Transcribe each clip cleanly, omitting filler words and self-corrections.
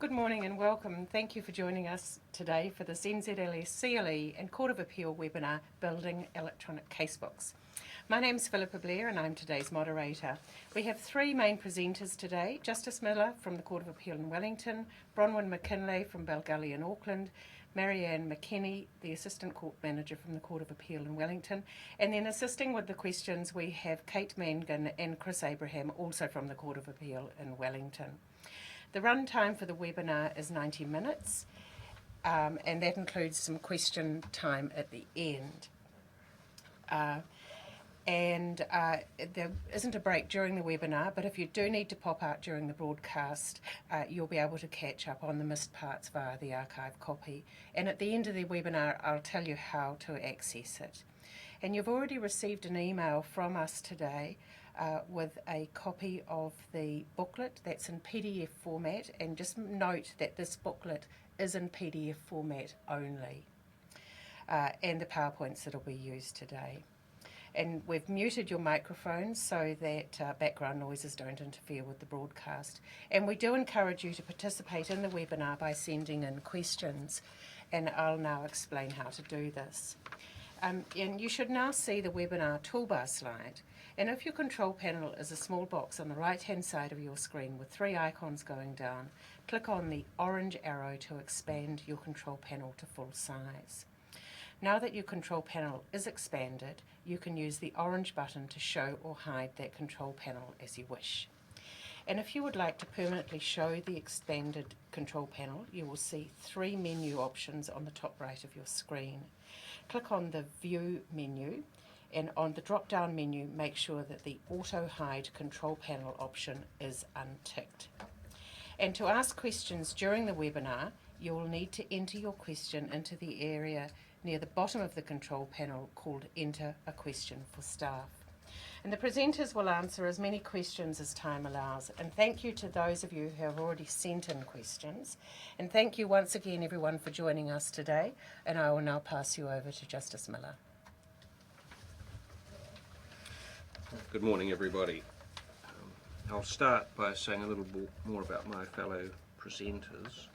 Good morning and welcome. Thank you for joining us today for this NZLS CLE and Court of Appeal webinar, Building Electronic Casebooks. My name's Philippa Blair and I'm today's moderator. We have three main presenters today: Justice Miller from the Court of Appeal in Wellington, Bronwyn McKinlay from Belgully in Auckland, Marianne McKenny, the Assistant Court Manager from the Court of Appeal in Wellington, and then assisting with the questions we have Kate Mangan and Chris Abraham, also from the Court of Appeal in Wellington. The run time for the webinar is 90 minutes, and that includes some question time at the end. There isn't a break during the webinar, but if you do need to pop out during the broadcast, you'll be able to catch up on the missed parts via the archive copy. And at the end of the webinar, I'll tell you how to access it. And you've already received an email from us today with a copy of the booklet that's in PDF format, and just note that this booklet is in PDF format only, and the PowerPoints that'll be used today. And we've muted your microphones so that background noises don't interfere with the broadcast. And we do encourage you to participate in the webinar by sending in questions, and I'll now explain how to do this. And you should now see the webinar toolbar slide. And if your control panel is a small box on the right-hand side of your screen with three icons going down, click on the orange arrow to expand your control panel to full size. Now that your control panel is expanded, you can use the orange button to show or hide that control panel as you wish. And if you would like to permanently show the expanded control panel, you will see three menu options on the top right of your screen. Click on the View menu, and on the drop-down menu, make sure that the Auto Hide Control Panel option is unticked. And to ask questions during the webinar, you will need to enter your question into the area near the bottom of the control panel called Enter a Question for Staff. And the presenters will answer as many questions as time allows. And thank you to those of you who have already sent in questions. And thank you once again, everyone, for joining us today. And I will now pass you over to Justice Miller. Good morning, everybody. I'll start by saying a little more about my fellow presenters.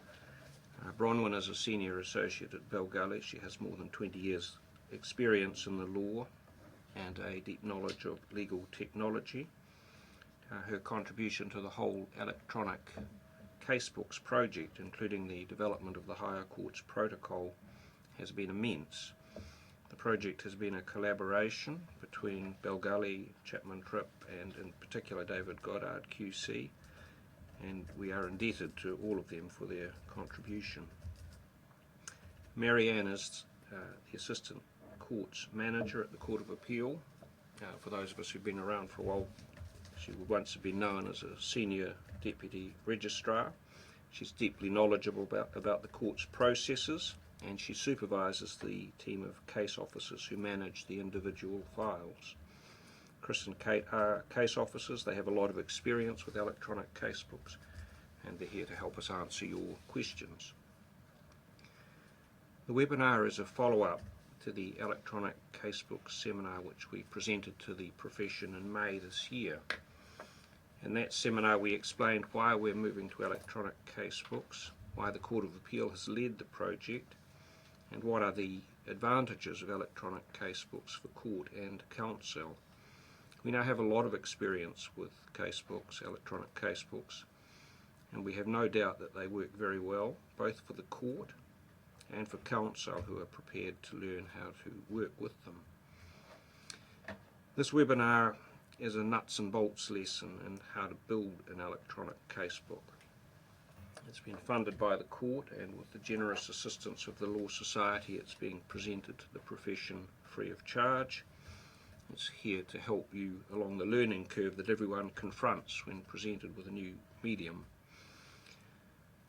Bronwyn is a senior associate at Belgully. She has more than 20 years experience in the law and a deep knowledge of legal technology. Her contribution to the whole Electronic Casebooks project, including the development of the Higher Court's protocol, has been immense. The project has been a collaboration between Belgully, Chapman Tripp, and in particular David Goddard QC, and we are indebted to all of them for their contribution. Marianne is the Assistant Courts Manager at the Court of Appeal. For those of us who've been around for a while, she would once have been known as a Senior Deputy Registrar. She's deeply knowledgeable about the court's processes, and she supervises the team of case officers who manage the individual files. Chris and Kate are case officers. They have a lot of experience with electronic casebooks, and they're here to help us answer your questions. The webinar is a follow-up to the Electronic Casebooks seminar which we presented to the profession in May this year. In that seminar we explained why we're moving to electronic casebooks, why the Court of Appeal has led the project, and what are the advantages of electronic casebooks for court and counsel. We now have a lot of experience with casebooks, electronic casebooks, and we have no doubt that they work very well, both for the court and for counsel who are prepared to learn how to work with them. This webinar is a nuts and bolts lesson in how to build an electronic casebook. It's been funded by the court, and with the generous assistance of the Law Society, it's being presented to the profession free of charge. It's here to help you along the learning curve that everyone confronts when presented with a new medium.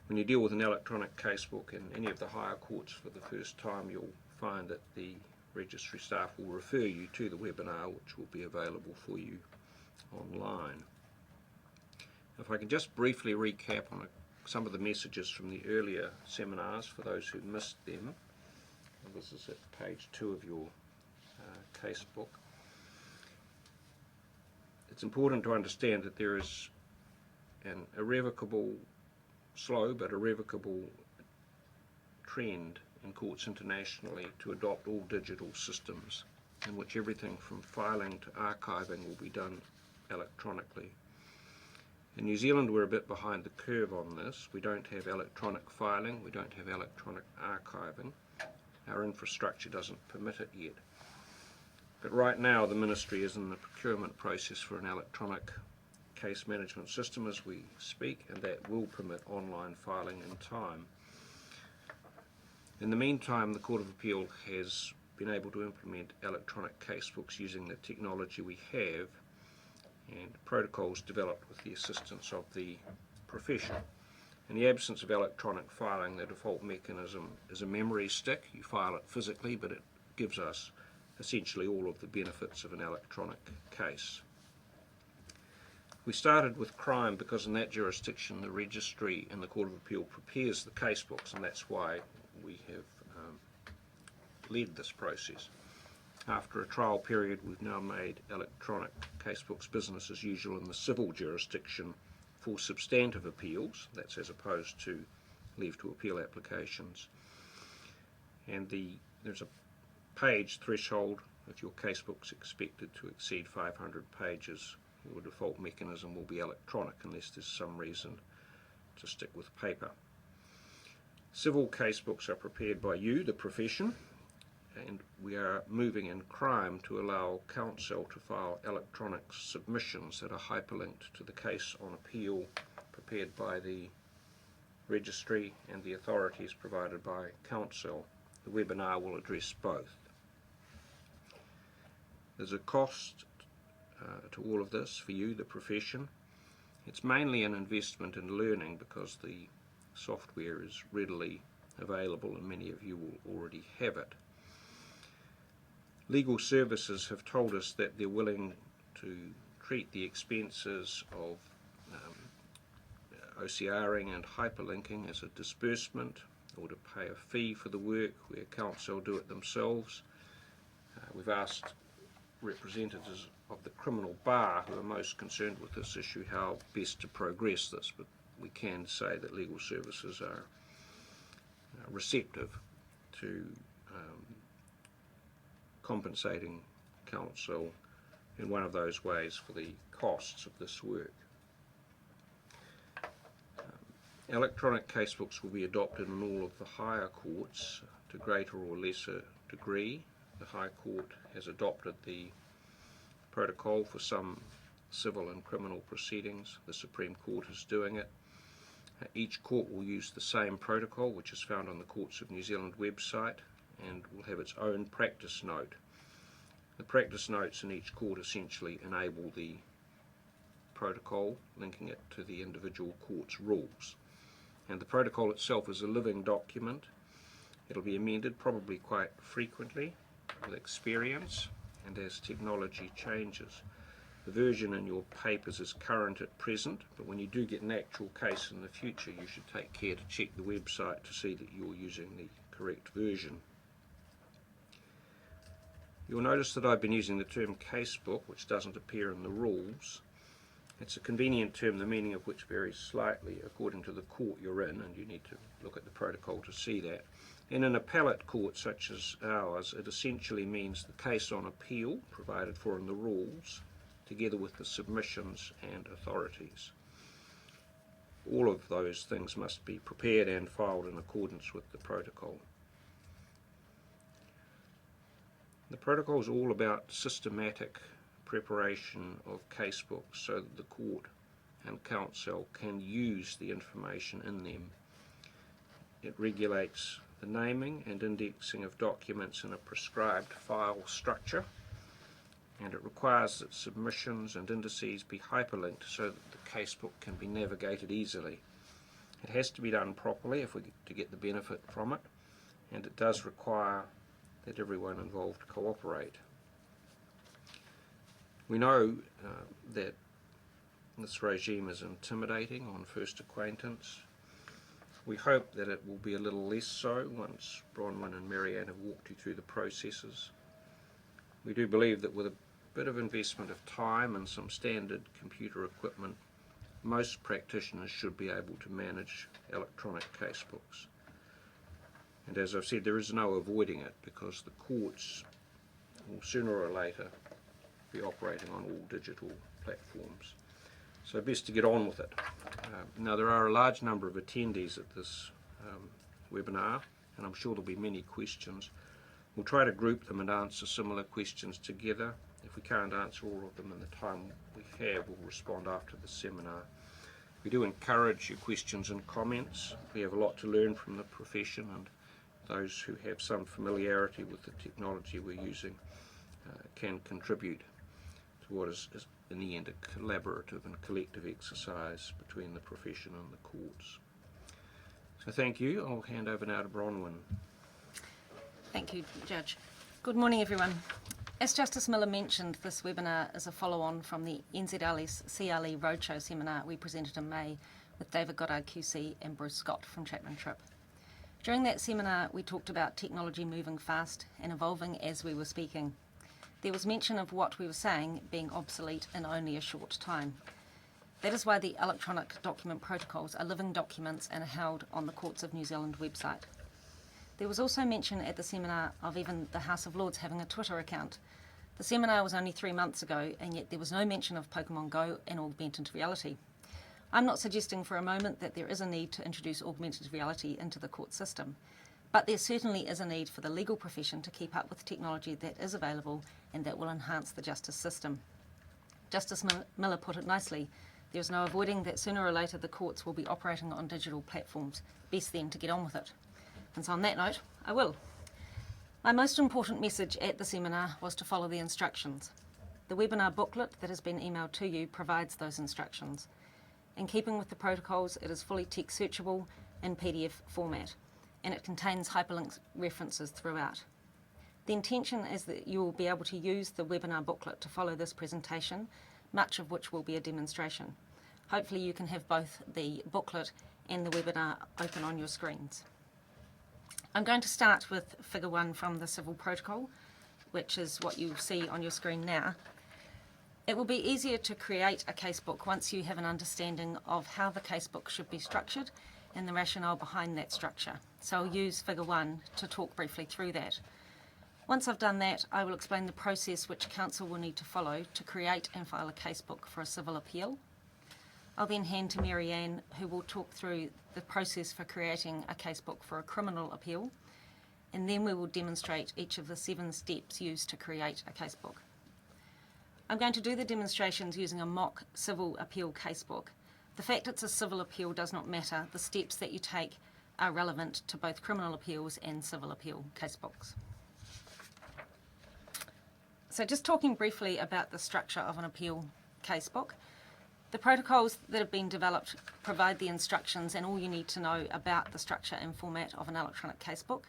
When you deal with an electronic casebook in any of the higher courts for the first time, you'll find that the registry staff will refer you to the webinar, which will be available for you online. If I can just briefly recap on some of the messages from the earlier seminars for those who missed them. This is at page 2 of your casebook. It's important to understand that there is an irrevocable slow but irrevocable trend in courts internationally to adopt all digital systems, in which everything from filing to archiving will be done electronically. In New Zealand we're a bit behind the curve on this. We don't have electronic filing, we don't have electronic archiving. Our infrastructure doesn't permit it yet. But right now the Ministry is in the procurement process for an electronic case management system as we speak, and that will permit online filing in time. In the meantime, the Court of Appeal has been able to implement electronic casebooks using the technology we have and protocols developed with the assistance of the profession. In the absence of electronic filing, the default mechanism is a memory stick. You file it physically, but it gives us essentially all of the benefits of an electronic case. We started with crime because in that jurisdiction the registry in the Court of Appeal prepares the casebooks, and that's why we have led this process. After a trial period, we've now made electronic casebooks business as usual in the civil jurisdiction for substantive appeals, that's as opposed to leave to appeal applications. And there's a page threshold. If your casebook's expected to exceed 500 pages, your default mechanism will be electronic unless there's some reason to stick with paper. Civil casebooks are prepared by you, the profession, and we are moving in crime to allow counsel to file electronic submissions that are hyperlinked to the case on appeal prepared by the registry and the authorities provided by counsel. The webinar will address both. There's a cost to all of this for you, the profession. It's mainly an investment in learning because the software is readily available and many of you will already have it. Legal services have told us that they're willing to treat the expenses of OCRing and hyperlinking as a disbursement, or to pay a fee for the work where counsel do it themselves. We've asked representatives of the criminal bar who are most concerned with this issue how best to progress this, but we can say that legal services are receptive to compensating counsel in one of those ways for the costs of this work. Electronic casebooks will be adopted in all of the higher courts to greater or lesser degree. The High Court has adopted the protocol for some civil and criminal proceedings. The Supreme Court is doing it. Each court will use the same protocol, which is found on the Courts of New Zealand website, and will have its own practice note. The practice notes in each court essentially enable the protocol, linking it to the individual court's rules. And the protocol itself is a living document. It'll be amended probably quite frequently with experience and as technology changes. The version in your papers is current at present, but when you do get an actual case in the future, you should take care to check the website to see that you're using the correct version. You'll notice that I've been using the term casebook, which doesn't appear in the rules. It's a convenient term, the meaning of which varies slightly according to the court you're in, and you need to look at the protocol to see that. In an appellate court such as ours, it essentially means the case on appeal, provided for in the rules, together with the submissions and authorities. All of those things must be prepared and filed in accordance with the protocol. The protocol is all about systematic preparation of casebooks so that the court and counsel can use the information in them. It regulates the naming and indexing of documents in a prescribed file structure, and it requires that submissions and indices be hyperlinked so that the casebook can be navigated easily. It has to be done properly if we're to get the benefit from it, and it does require that everyone involved cooperate. We know that this regime is intimidating on first acquaintance. We hope that it will be a little less so once Bronwyn and Marianne have walked you through the processes. We do believe that with a bit of investment of time and some standard computer equipment, most practitioners should be able to manage electronic casebooks. And as I've said, there is no avoiding it, because the courts will sooner or later be operating on all digital platforms. So best to get on with it. Now, there are a large number of attendees at this webinar, and I'm sure there'll be many questions. We'll try to group them and answer similar questions together. If we can't answer all of them in the time we have, we'll respond after the seminar. We do encourage your questions and comments. We have a lot to learn from the profession, and those who have some familiarity with the technology we're using can contribute to what is in the end a collaborative and collective exercise between the profession and the courts. So thank you. I'll hand over now to Bronwyn. Thank you, Judge. Good morning, everyone. As Justice Miller mentioned, this webinar is a follow-on from the NZLS CLE Roadshow seminar we presented in May with David Goddard QC and Bruce Scott from Chapman Tripp. During that seminar, we talked about technology moving fast and evolving as we were speaking. There was mention of what we were saying being obsolete in only a short time. That is why the electronic document protocols are living documents and are held on the Courts of New Zealand website. There was also mention at the seminar of even the House of Lords having a Twitter account. The seminar was only 3 months ago, and yet there was no mention of Pokemon Go and augmented reality. I'm not suggesting for a moment that there is a need to introduce augmented reality into the court system, but there certainly is a need for the legal profession to keep up with technology that is available and that will enhance the justice system. Justice Miller put it nicely. There is no avoiding that sooner or later the courts will be operating on digital platforms. Best then to get on with it. And so on that note, I will. My most important message at the seminar was to follow the instructions. The webinar booklet that has been emailed to you provides those instructions. In keeping with the protocols, it is fully text searchable in PDF format, and it contains hyperlinks references throughout. The intention is that you will be able to use the webinar booklet to follow this presentation, much of which will be a demonstration. Hopefully you can have both the booklet and the webinar open on your screens. I'm going to start with Figure 1 from the Civil Protocol, which is what you see on your screen now. It will be easier to create a casebook once you have an understanding of how the casebook should be structured and the rationale behind that structure. So I'll use Figure 1 to talk briefly through that. Once I've done that, I will explain the process which Council will need to follow to create and file a casebook for a civil appeal. I'll then hand to Mary Ann, who will talk through the process for creating a casebook for a criminal appeal, and then we will demonstrate each of the 7 steps used to create a casebook. I'm going to do the demonstrations using a mock civil appeal casebook. The fact it's a civil appeal does not matter. The steps that you take are relevant to both criminal appeals and civil appeal casebooks. So just talking briefly about the structure of an appeal casebook. The protocols that have been developed provide the instructions and all you need to know about the structure and format of an electronic casebook.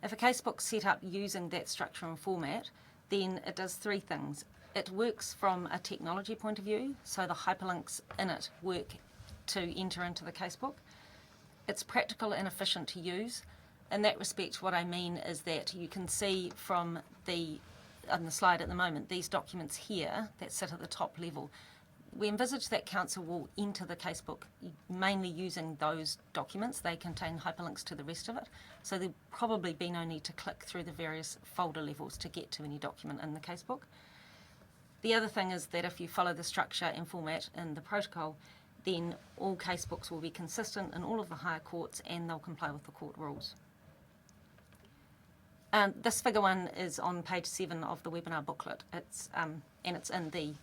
If a casebook's set up using that structure and format, then it does 3 things. It works from a technology point of view, so the hyperlinks in it work to enter into the casebook. It's practical and efficient to use. In that respect, what I mean is that you can see from on the slide at the moment, these documents here that sit at the top level. We envisage that Council will enter the casebook mainly using those documents. They contain hyperlinks to the rest of it, so there'll probably be no need to click through the various folder levels to get to any document in the casebook. The other thing is that if you follow the structure and format in the protocol, then all casebooks will be consistent in all of the higher courts and they'll comply with the court rules. This Figure 1 is on page 7 of the webinar booklet. It's in the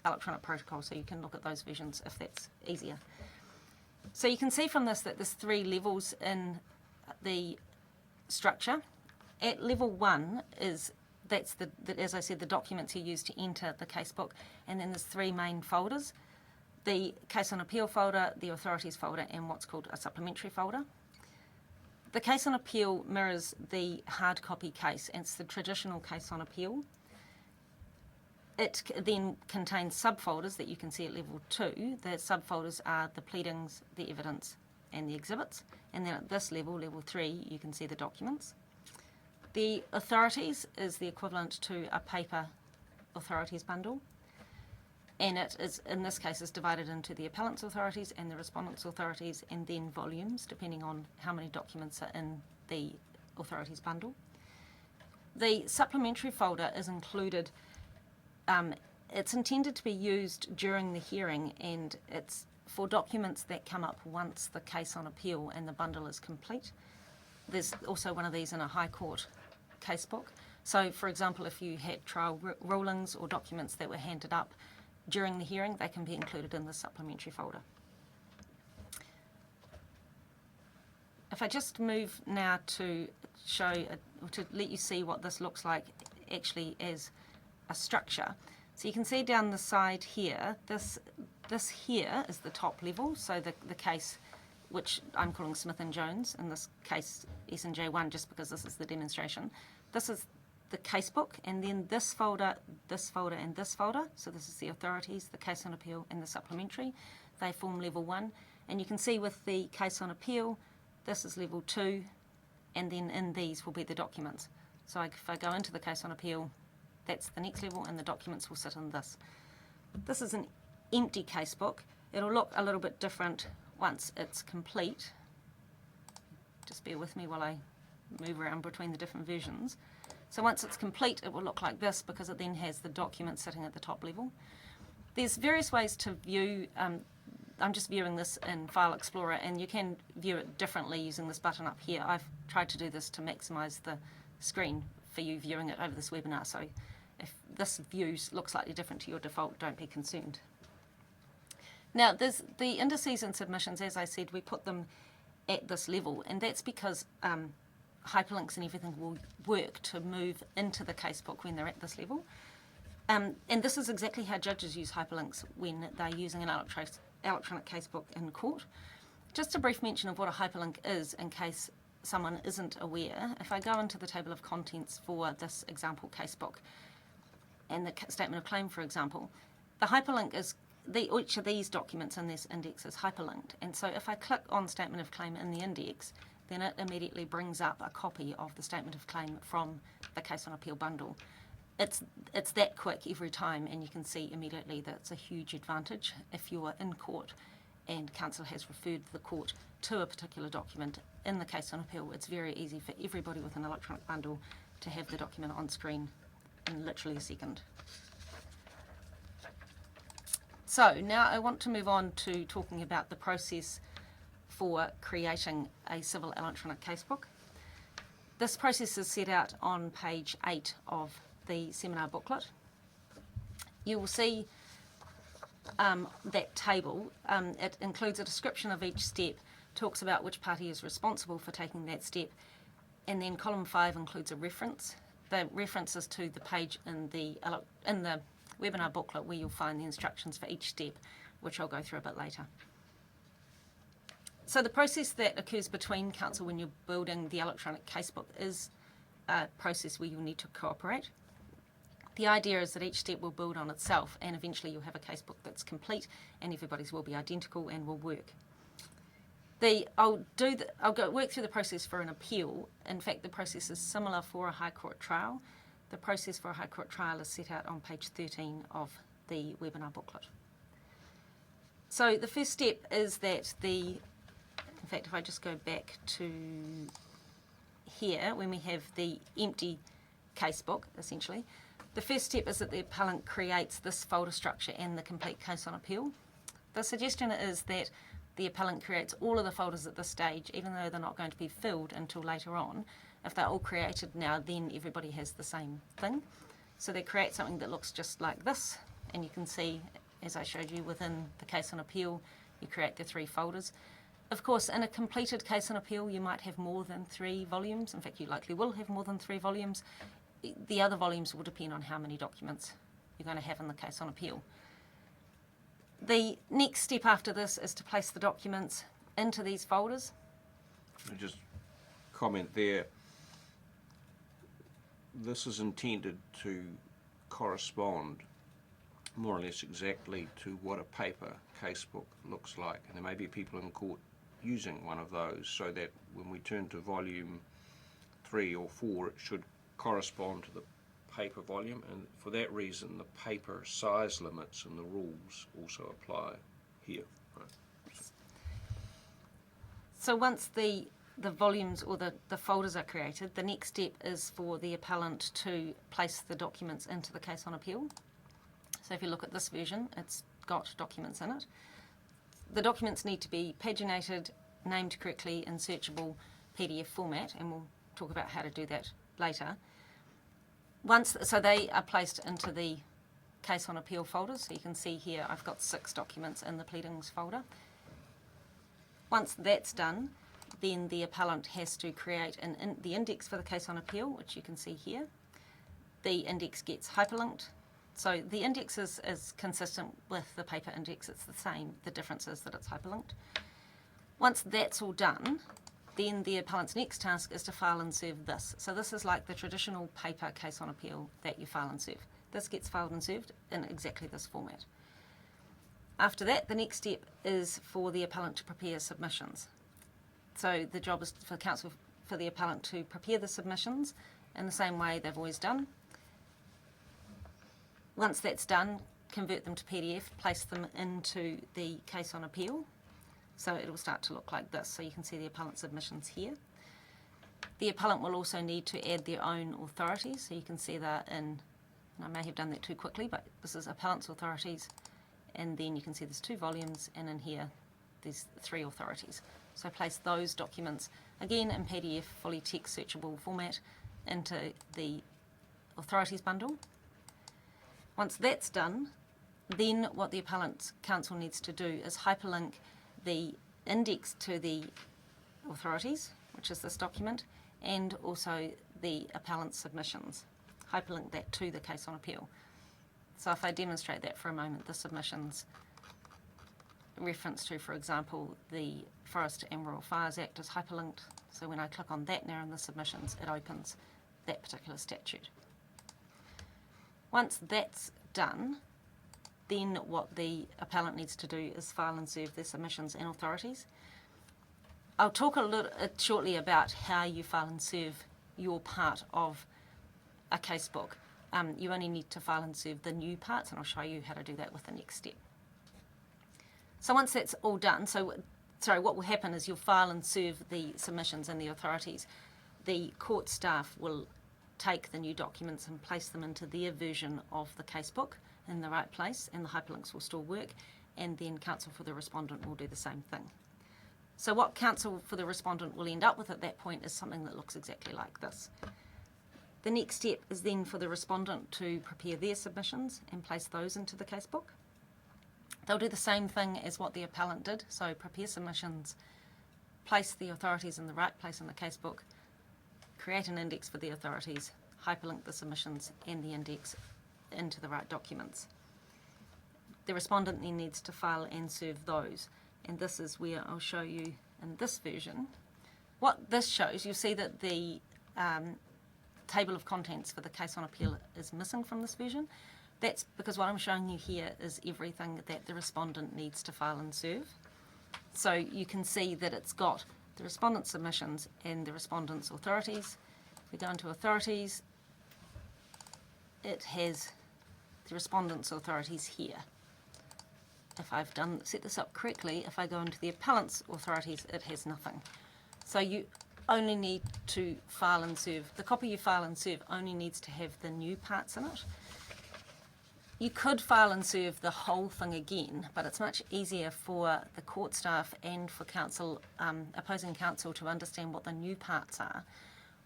electronic protocol, so you can look at those versions if that's easier. So you can see from this that there's 3 levels in the structure. At level 1 that's as I said, the documents you use to enter the casebook, and then there's 3 main folders: the case on appeal folder, the authorities folder, and what's called a supplementary folder. The case on appeal mirrors the hard copy case, and it's the traditional case on appeal. It then contains subfolders that you can see at level 2. The subfolders are the pleadings, the evidence, and the exhibits. And then at this level, level 3, you can see the documents. The authorities is the equivalent to a paper authorities bundle. and it is, in this case, is divided into the appellant's authorities and the respondent's authorities, and then volumes, depending on how many documents are in the authorities bundle. The supplementary folder is included. It's intended to be used during the hearing, and it's for documents that come up once the case on appeal and the bundle is complete. There's also one of these in a High Court casebook. So, for example, if you had trial rulings or documents that were handed up during the hearing, they can be included in the supplementary folder. If I just move now to show, or to let you see what this looks like actually as a structure. So you can see down the side here, this here is the top level, so the case, which I'm calling Smith and Jones, in this case S&J1, just because this is the demonstration. This is the casebook, and then this folder, and this folder. So this is the authorities, the case on appeal, and the supplementary. They form level 1. And you can see with the case on appeal, this is level 2, and then in these will be the documents. So if I go into the case on appeal, that's the next level, and the documents will sit in this. This is an empty casebook. It'll look a little bit different once it's complete. Just bear with me while I move around between the different versions. So once it's complete, it will look like this, because it then has the document sitting at the top level. There's various ways to view, I'm just viewing this in File Explorer, and you can view it differently using this button up here. I've tried to do this to maximise the screen for you viewing it over this webinar, so if this view looks slightly different to your default, don't be concerned. Now, there's the indices and submissions, as I said, we put them at this level, and that's because hyperlinks and everything will work to move into the casebook when they're at this level. And this is exactly how judges use hyperlinks when they're using an electronic casebook in court. Just a brief mention of what a hyperlink is in case someone isn't aware. If I go into the table of contents for this example casebook and the statement of claim, for example, the hyperlink is each of these documents in this index is hyperlinked. And so if I click on statement of claim in the index, then it immediately brings up a copy of the statement of claim from the case on appeal bundle. It's that quick every time, and you can see immediately that it's a huge advantage if you're in court and counsel has referred the court to a particular document in the case on appeal. It's very easy for everybody with an electronic bundle to have the document on screen in literally a second. So now I want to move on to talking about the process for creating a civil electronic casebook. This process is set out on page 8 of the seminar booklet. You will see that table. It includes a description of each step, talks about which party is responsible for taking that step, and then column 5 includes a reference. The reference is to the page in the webinar booklet where you'll find the instructions for each step, which I'll go through a bit later. So the process that occurs between counsel when you're building the electronic casebook is a process where you'll need to cooperate. The idea is that each step will build on itself, and eventually you'll have a casebook that's complete and everybody's will be identical and will work. I'll work through the process for an appeal. In fact, the process is similar for a High Court trial. The process for a High Court trial is set out on page 13 of the webinar booklet. So the first step is that in fact, if I just go back to here, when we have the empty casebook, essentially, the first step is that the appellant creates this folder structure and the complete case on appeal. The suggestion is that the appellant creates all of the folders at this stage, even though they're not going to be filled until later on. If they're all created now, then everybody has the same thing. So they create something that looks just like this, and you can see, as I showed you, within the case on appeal, you create the 3 folders. Of course, in a completed case on appeal, you might have more than 3 volumes. In fact, you likely will have more than 3 volumes. The other volumes will depend on how many documents you're going to have in the case on appeal. The next step after this is to place the documents into these folders. Just comment there. This is intended to correspond more or less exactly to what a paper casebook looks like, and there may be people in court using one of those, so that when we turn to volume 3 or 4 it should correspond to the paper volume, and for that reason the paper size limits and the rules also apply here. Right? So once the volumes or the folders are created, the next step is for the appellant to place the documents into the case on appeal. So if you look at this version, it's got documents in it. The documents need to be paginated, named correctly in searchable PDF format, and we'll talk about how to do that later. So they are placed into the case on appeal folder. So you can see here I've got 6 documents in the pleadings folder. Once that's done, then the appellant has to create the index for the case on appeal, which you can see here. The index gets hyperlinked. So the index is consistent with the paper index. It's the same. The difference is that it's hyperlinked. Once that's all done, then the appellant's next task is to file and serve this. So this is like the traditional paper case on appeal that you file and serve. This gets filed and served in exactly this format. After that, the next step is for the appellant to prepare submissions. So the job is for counsel, for the appellant to prepare the submissions in the same way they've always done. Once that's done, convert them to PDF, place them into the case on appeal. So it will start to look like this. So you can see the appellant submissions here. The appellant will also need to add their own authorities. So you can see that and I may have done that too quickly, but this is appellant's authorities. And then you can see there's 2 volumes, and in here there's 3 authorities. So place those documents, again in PDF, fully text searchable format, into the authorities bundle. Once that's done, then what the appellant's counsel needs to do is hyperlink the index to the authorities, which is this document, and also the appellant's submissions. Hyperlink that to the case on appeal. So if I demonstrate that for a moment, the submissions reference to, for example, the Forest and Rural Fires Act is hyperlinked. So when I click on that now in the submissions, it opens that particular statute. Once that's done, then what the appellant needs to do is file and serve their submissions and authorities. I'll talk a little shortly about how you file and serve your part of a casebook. You only need to file and serve the new parts, and I'll show you how to do that with the next step. So once that's all done, what will happen is you'll file and serve the submissions and the authorities. The court staff will take the new documents and place them into their version of the casebook in the right place, and the hyperlinks will still work, and then counsel for the respondent will do the same thing. So what counsel for the respondent will end up with at that point is something that looks exactly like this. The next step is then for the respondent to prepare their submissions and place those into the casebook. They'll do the same thing as what the appellant did, so prepare submissions, place the authorities in the right place in the casebook, create an index for the authorities, hyperlink the submissions and the index into the right documents. The respondent then needs to file and serve those, and this is where I'll show you in this version. What this shows, you'll see that the table of contents for the case on appeal is missing from this version. That's because what I'm showing you here is everything that the respondent needs to file and serve. So you can see that it's got the respondent's submissions and the respondent's authorities. If we go into authorities, it has the respondent's authorities here. If I've set this up correctly, if I go into the appellant's authorities, it has nothing. So you only need to file and serve. The copy you file and serve only needs to have the new parts in it. You could file and serve the whole thing again, but it's much easier for the court staff and for counsel, opposing counsel, to understand what the new parts are.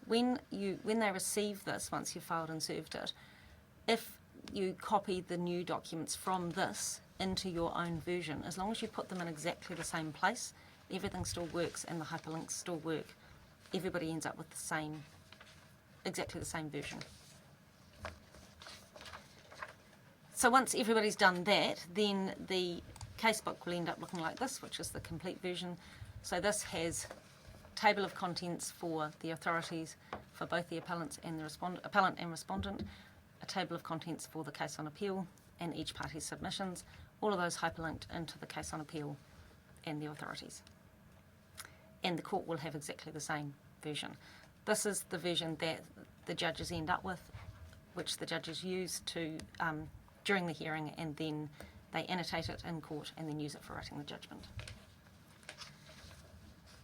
When they receive this, once you've filed and served it, if you copy the new documents from this into your own version, as long as you put them in exactly the same place, everything still works and the hyperlinks still work. Everybody ends up with exactly the same version. So once everybody's done that, then the casebook will end up looking like this, which is the complete version. So this has a table of contents for the authorities for both the appellant and respondent, a table of contents for the case on appeal and each party's submissions, all of those hyperlinked into the case on appeal and the authorities. And the court will have exactly the same version. This is the version that the judges end up with which the judges use to during the hearing, and then they annotate it in court and then use it for writing the judgment.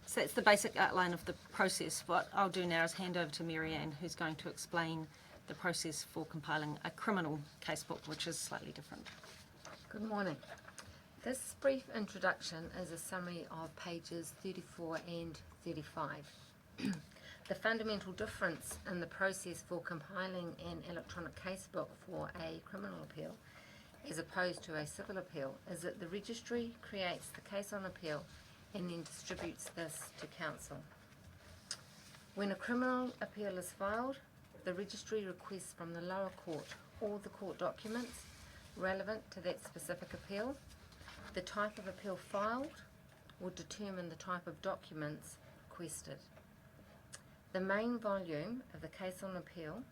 So that's the basic outline of the process. What I'll do now is hand over to Marianne, who's going to explain the process for compiling a criminal casebook, which is slightly different. Good morning. This brief introduction is a summary of pages 34 and 35. The fundamental difference in the process for compiling an electronic casebook for a criminal appeal as opposed to a civil appeal is that the registry creates the case on appeal and then distributes this to counsel. When a criminal appeal is filed, the registry requests from the lower court all the court documents relevant to that specific appeal. The type of appeal filed will determine the type of documents requested. The main volume of the case on appeal,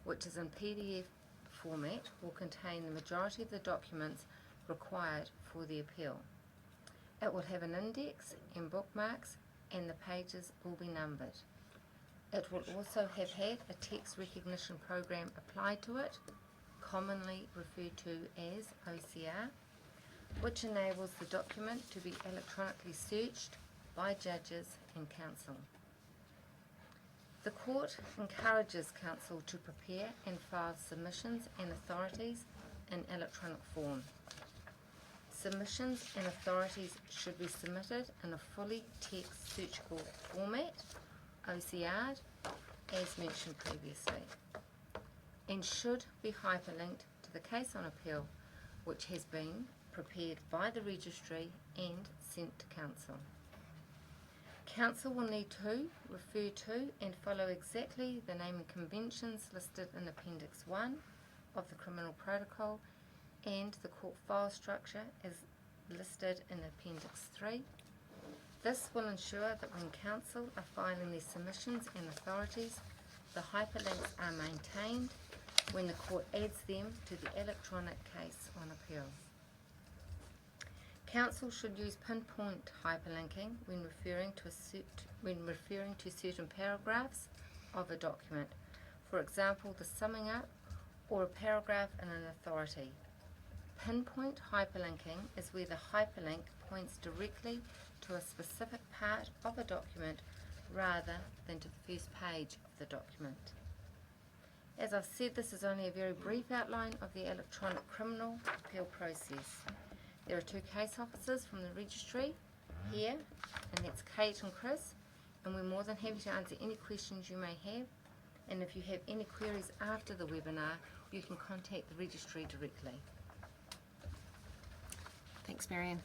which is in PDF format, will contain the majority of the documents required for the appeal. It will have an index and bookmarks, and the pages will be numbered. It will also have had a text recognition program applied to it, commonly referred to as OCR, which enables the document to be electronically searched by judges and counsel. The court encourages counsel to prepare and file submissions and authorities in electronic form. Submissions and authorities should be submitted in a fully text searchable format, OCR'd, as mentioned previously, and should be hyperlinked to the case on appeal, which has been prepared by the registry and sent to counsel. Counsel will need to refer to and follow exactly the naming conventions listed in Appendix 1 of the Criminal Protocol and the court file structure as listed in Appendix 3. This will ensure that when counsel are filing their submissions and authorities, the hyperlinks are maintained when the court adds them to the electronic case on appeal. Counsel should use pinpoint hyperlinking when referring to certain paragraphs of a document, for example, the summing up or a paragraph in an authority. Pinpoint hyperlinking is where the hyperlink points directly to a specific part of a document rather than to the first page of the document. As I've said, this is only a very brief outline of the electronic criminal appeal process. There are two case officers from the registry here, and that's Kate and Chris, and we're more than happy to answer any questions you may have, and if you have any queries after the webinar, you can contact the registry directly. Thanks, Marianne.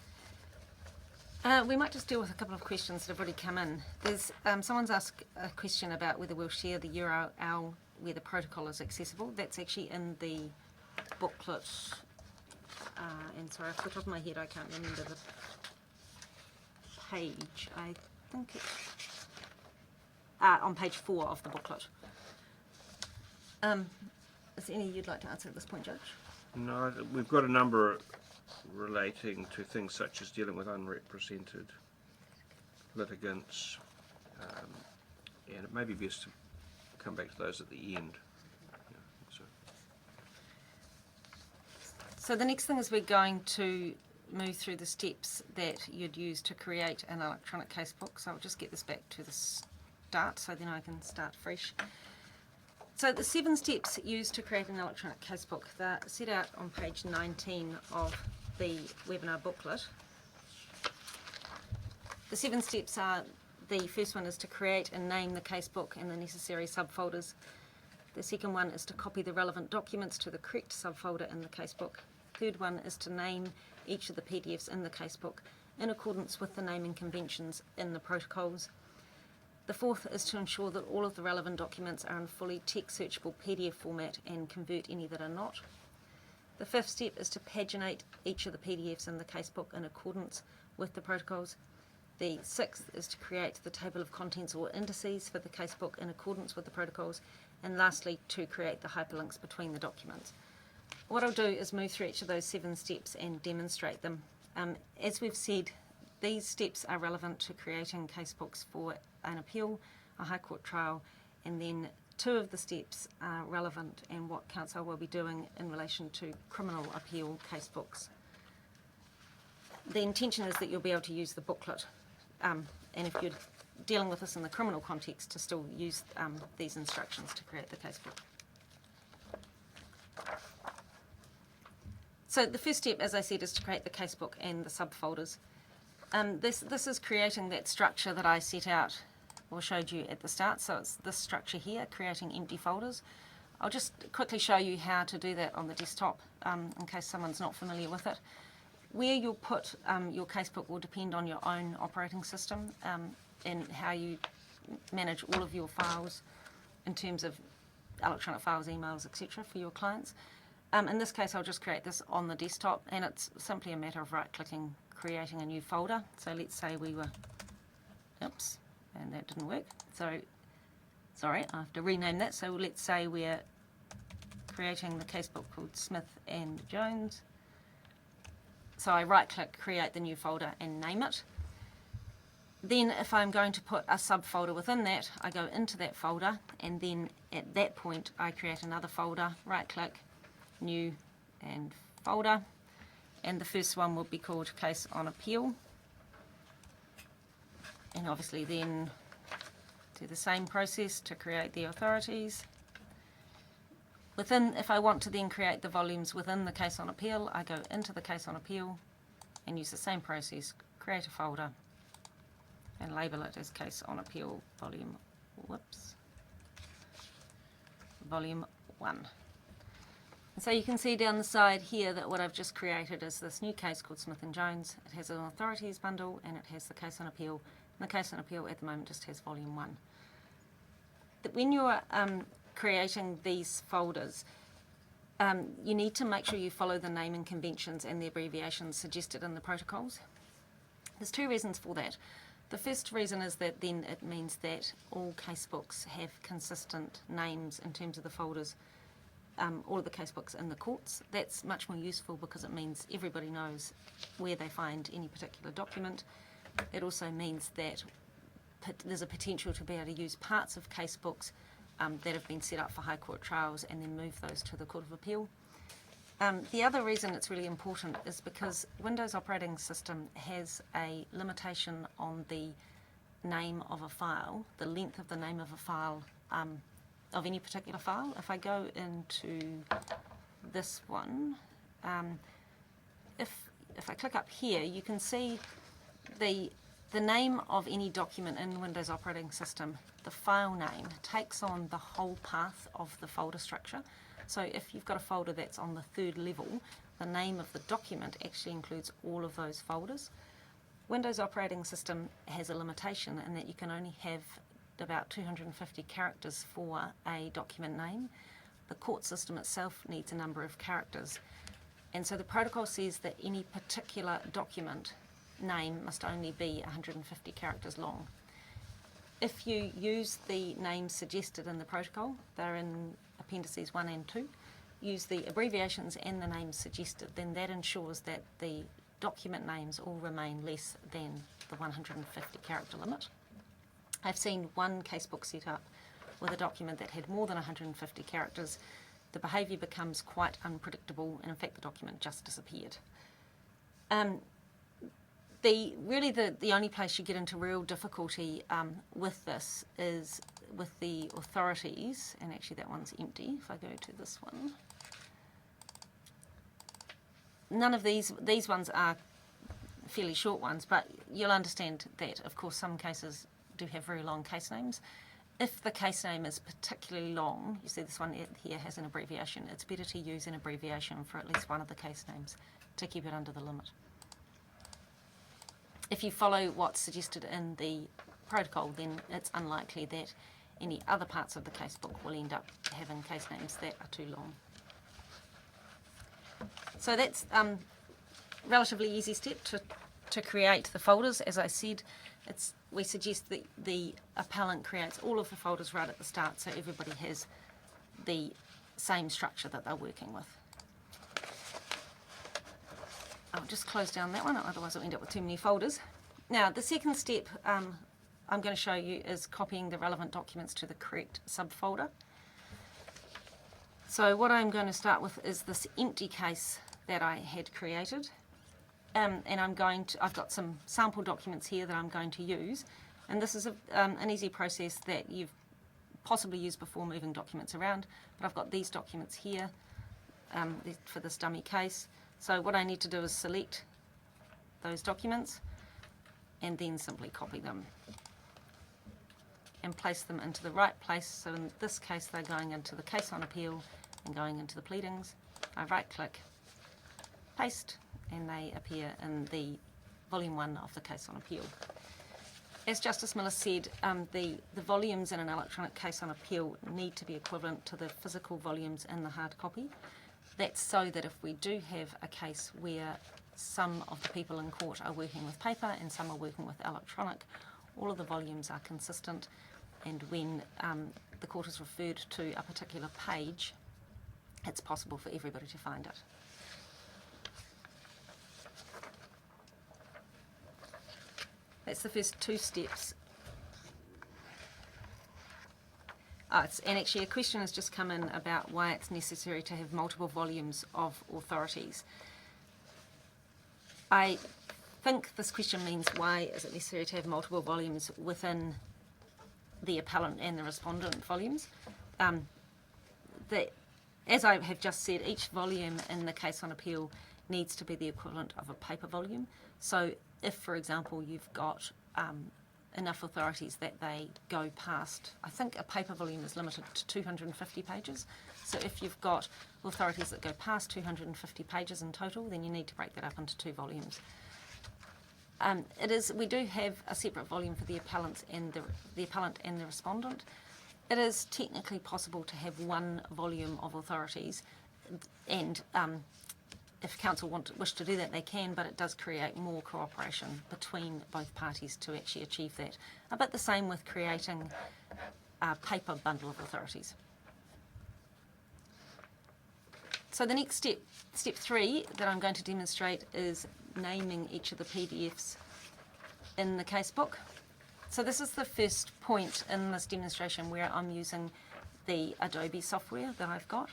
We might just deal with a couple of questions that have already come in. There's someone's asked a question about whether we'll share the URL where the protocol is accessible. That's actually in the booklet. And sorry, off the top of my head, I can't remember the page. I think it's on page 4 of the booklet. Is there any you'd like to answer at this point, Judge? No, we've got a number relating to things such as dealing with unrepresented litigants, and it may be best to come back to those at the end. So the next thing is we're going to move through the steps that you'd use to create an electronic casebook. So I'll just get this back to the start so then I can start fresh. So the 7 steps used to create an electronic casebook, they're set out on page 19 of the webinar booklet. The 7 steps are, the first one is to create and name the casebook and the necessary subfolders. The second one is to copy the relevant documents to the correct subfolder in the casebook. Third one is to name each of the PDFs in the casebook in accordance with the naming conventions in the protocols. The fourth is to ensure that all of the relevant documents are in fully text searchable PDF format and convert any that are not. The fifth step is to paginate each of the PDFs in the casebook in accordance with the protocols. The sixth is to create the table of contents or indices for the casebook in accordance with the protocols. And lastly, to create the hyperlinks between the documents. What I'll do is move through each of those 7 steps and demonstrate them. As we've said, these steps are relevant to creating casebooks for an appeal, a High Court trial, and then two of the steps are relevant and what council will be doing in relation to criminal appeal casebooks. The intention is that you'll be able to use the booklet, and if you're dealing with this in the criminal context, to still use these instructions to create the casebook. So the first step, as I said, is to create the casebook and the subfolders. This is creating that structure that I set out or showed you at the start. So it's this structure here, creating empty folders. I'll just quickly show you how to do that on the desktop in case someone's not familiar with it. Where you'll put your casebook will depend on your own operating system and how you manage all of your files in terms of electronic files, emails, etc. for your clients. In this case, I'll just create this on the desktop, and it's simply a matter of right-clicking, creating a new folder. So let's say we were, oops, and that didn't work. So, sorry, I have to rename that. So let's say we're creating the casebook called Smith and Jones. So I right-click, create the new folder and name it. Then if I'm going to put a subfolder within that, I go into that folder, and then at that point I create another folder, right-click, new and folder, and the first one will be called Case on Appeal. And obviously then do the same process to create the authorities. If I want to then create the volumes within the Case on Appeal, I go into the Case on Appeal and use the same process, create a folder and label it as Case on Appeal Volume 1. And so you can see down the side here that what I've just created is this new case called Smith and Jones. It has an authorities bundle and it has the Case on Appeal. And the Case on Appeal at the moment just has Volume 1. When you're creating these folders, you need to make sure you follow the naming conventions and the abbreviations suggested in the protocols. There's two reasons for that. The first reason is that then it means that all casebooks have consistent names in terms of the folders, all of the casebooks in the courts. That's much more useful because it means everybody knows where they find any particular document. It also means that there's a potential to be able to use parts of casebooks that have been set up for High Court trials and then move those to the Court of Appeal. The other reason it's really important is because Windows operating system has a limitation on the name of a file, the length of the name of a file, of any particular file. If I go into this one, if I click up here, you can see the name of any document in Windows operating system, the file name, takes on the whole path of the folder structure. So if you've got a folder that's on the third level, the name of the document actually includes all of those folders. Windows operating system has a limitation in that you can only have about 250 characters for a document name. The court system itself needs a number of characters. And so the protocol says that any particular document name must only be 150 characters long. If you use the names suggested in the protocol, they're in appendices 1 and 2, use the abbreviations and the names suggested, then that ensures that the document names all remain less than the 150 character limit. I've seen one casebook set up with a document that had more than 150 characters. The behaviour becomes quite unpredictable, and in fact the document just disappeared. The only place you get into real difficulty with this is with the authorities, and actually that one's empty. If I go to this one, none of these ones are fairly short ones, but you'll understand that of course some cases do have very long case names. If the case name is particularly long, you see this one here has an abbreviation, it's better to use an abbreviation for at least one of the case names to keep it under the limit. If you follow what's suggested in the protocol, then it's unlikely that any other parts of the casebook will end up having case names that are too long. So that's a relatively easy step to create the folders. As I said, we suggest that the appellant creates all of the folders right at the start so everybody has the same structure that they're working with. I'll just close down that one, otherwise I'll end up with too many folders. Now, the second step I'm going to show you is copying the relevant documents to the correct subfolder. So what I'm going to start with is this empty case that I had created. And I've got some sample documents here that I'm going to use. And this is an easy process that you've possibly used before moving documents around. But I've got these documents here for this dummy case. So what I need to do is select those documents and then simply copy them and place them into the right place. So in this case, they're going into the case on appeal and going into the pleadings. I right-click, paste, and they appear in the volume 1 of the case on appeal. As Justice Miller said, the volumes in an electronic case on appeal need to be equivalent to the physical volumes in the hard copy. That's so that if we do have a case where some of the people in court are working with paper and some are working with electronic, all of the volumes are consistent, and when the court is referred to a particular page, it's possible for everybody to find it. That's the first 2 steps. And actually a question has just come in about why it's necessary to have multiple volumes of authorities. I think this question means why is it necessary to have multiple volumes within the appellant and the respondent volumes. As I have just said, each volume in the case on appeal needs to be the equivalent of a paper volume. So if, for example, you've got enough authorities that they go past, I think a paper volume is limited to 250 pages. So if you've got authorities that go past 250 pages in total, then you need to break that up into 2 volumes. We do have a separate volume for the appellant and the respondent. It is technically possible to have 1 volume of authorities, and if counsel wish to do that, they can, but it does create more cooperation between both parties to actually achieve that. But the same with creating a paper bundle of authorities. So the next step, step 3, that I'm going to demonstrate is naming each of the PDFs in the casebook. So this is the first point in this demonstration where I'm using the Adobe software that I've got.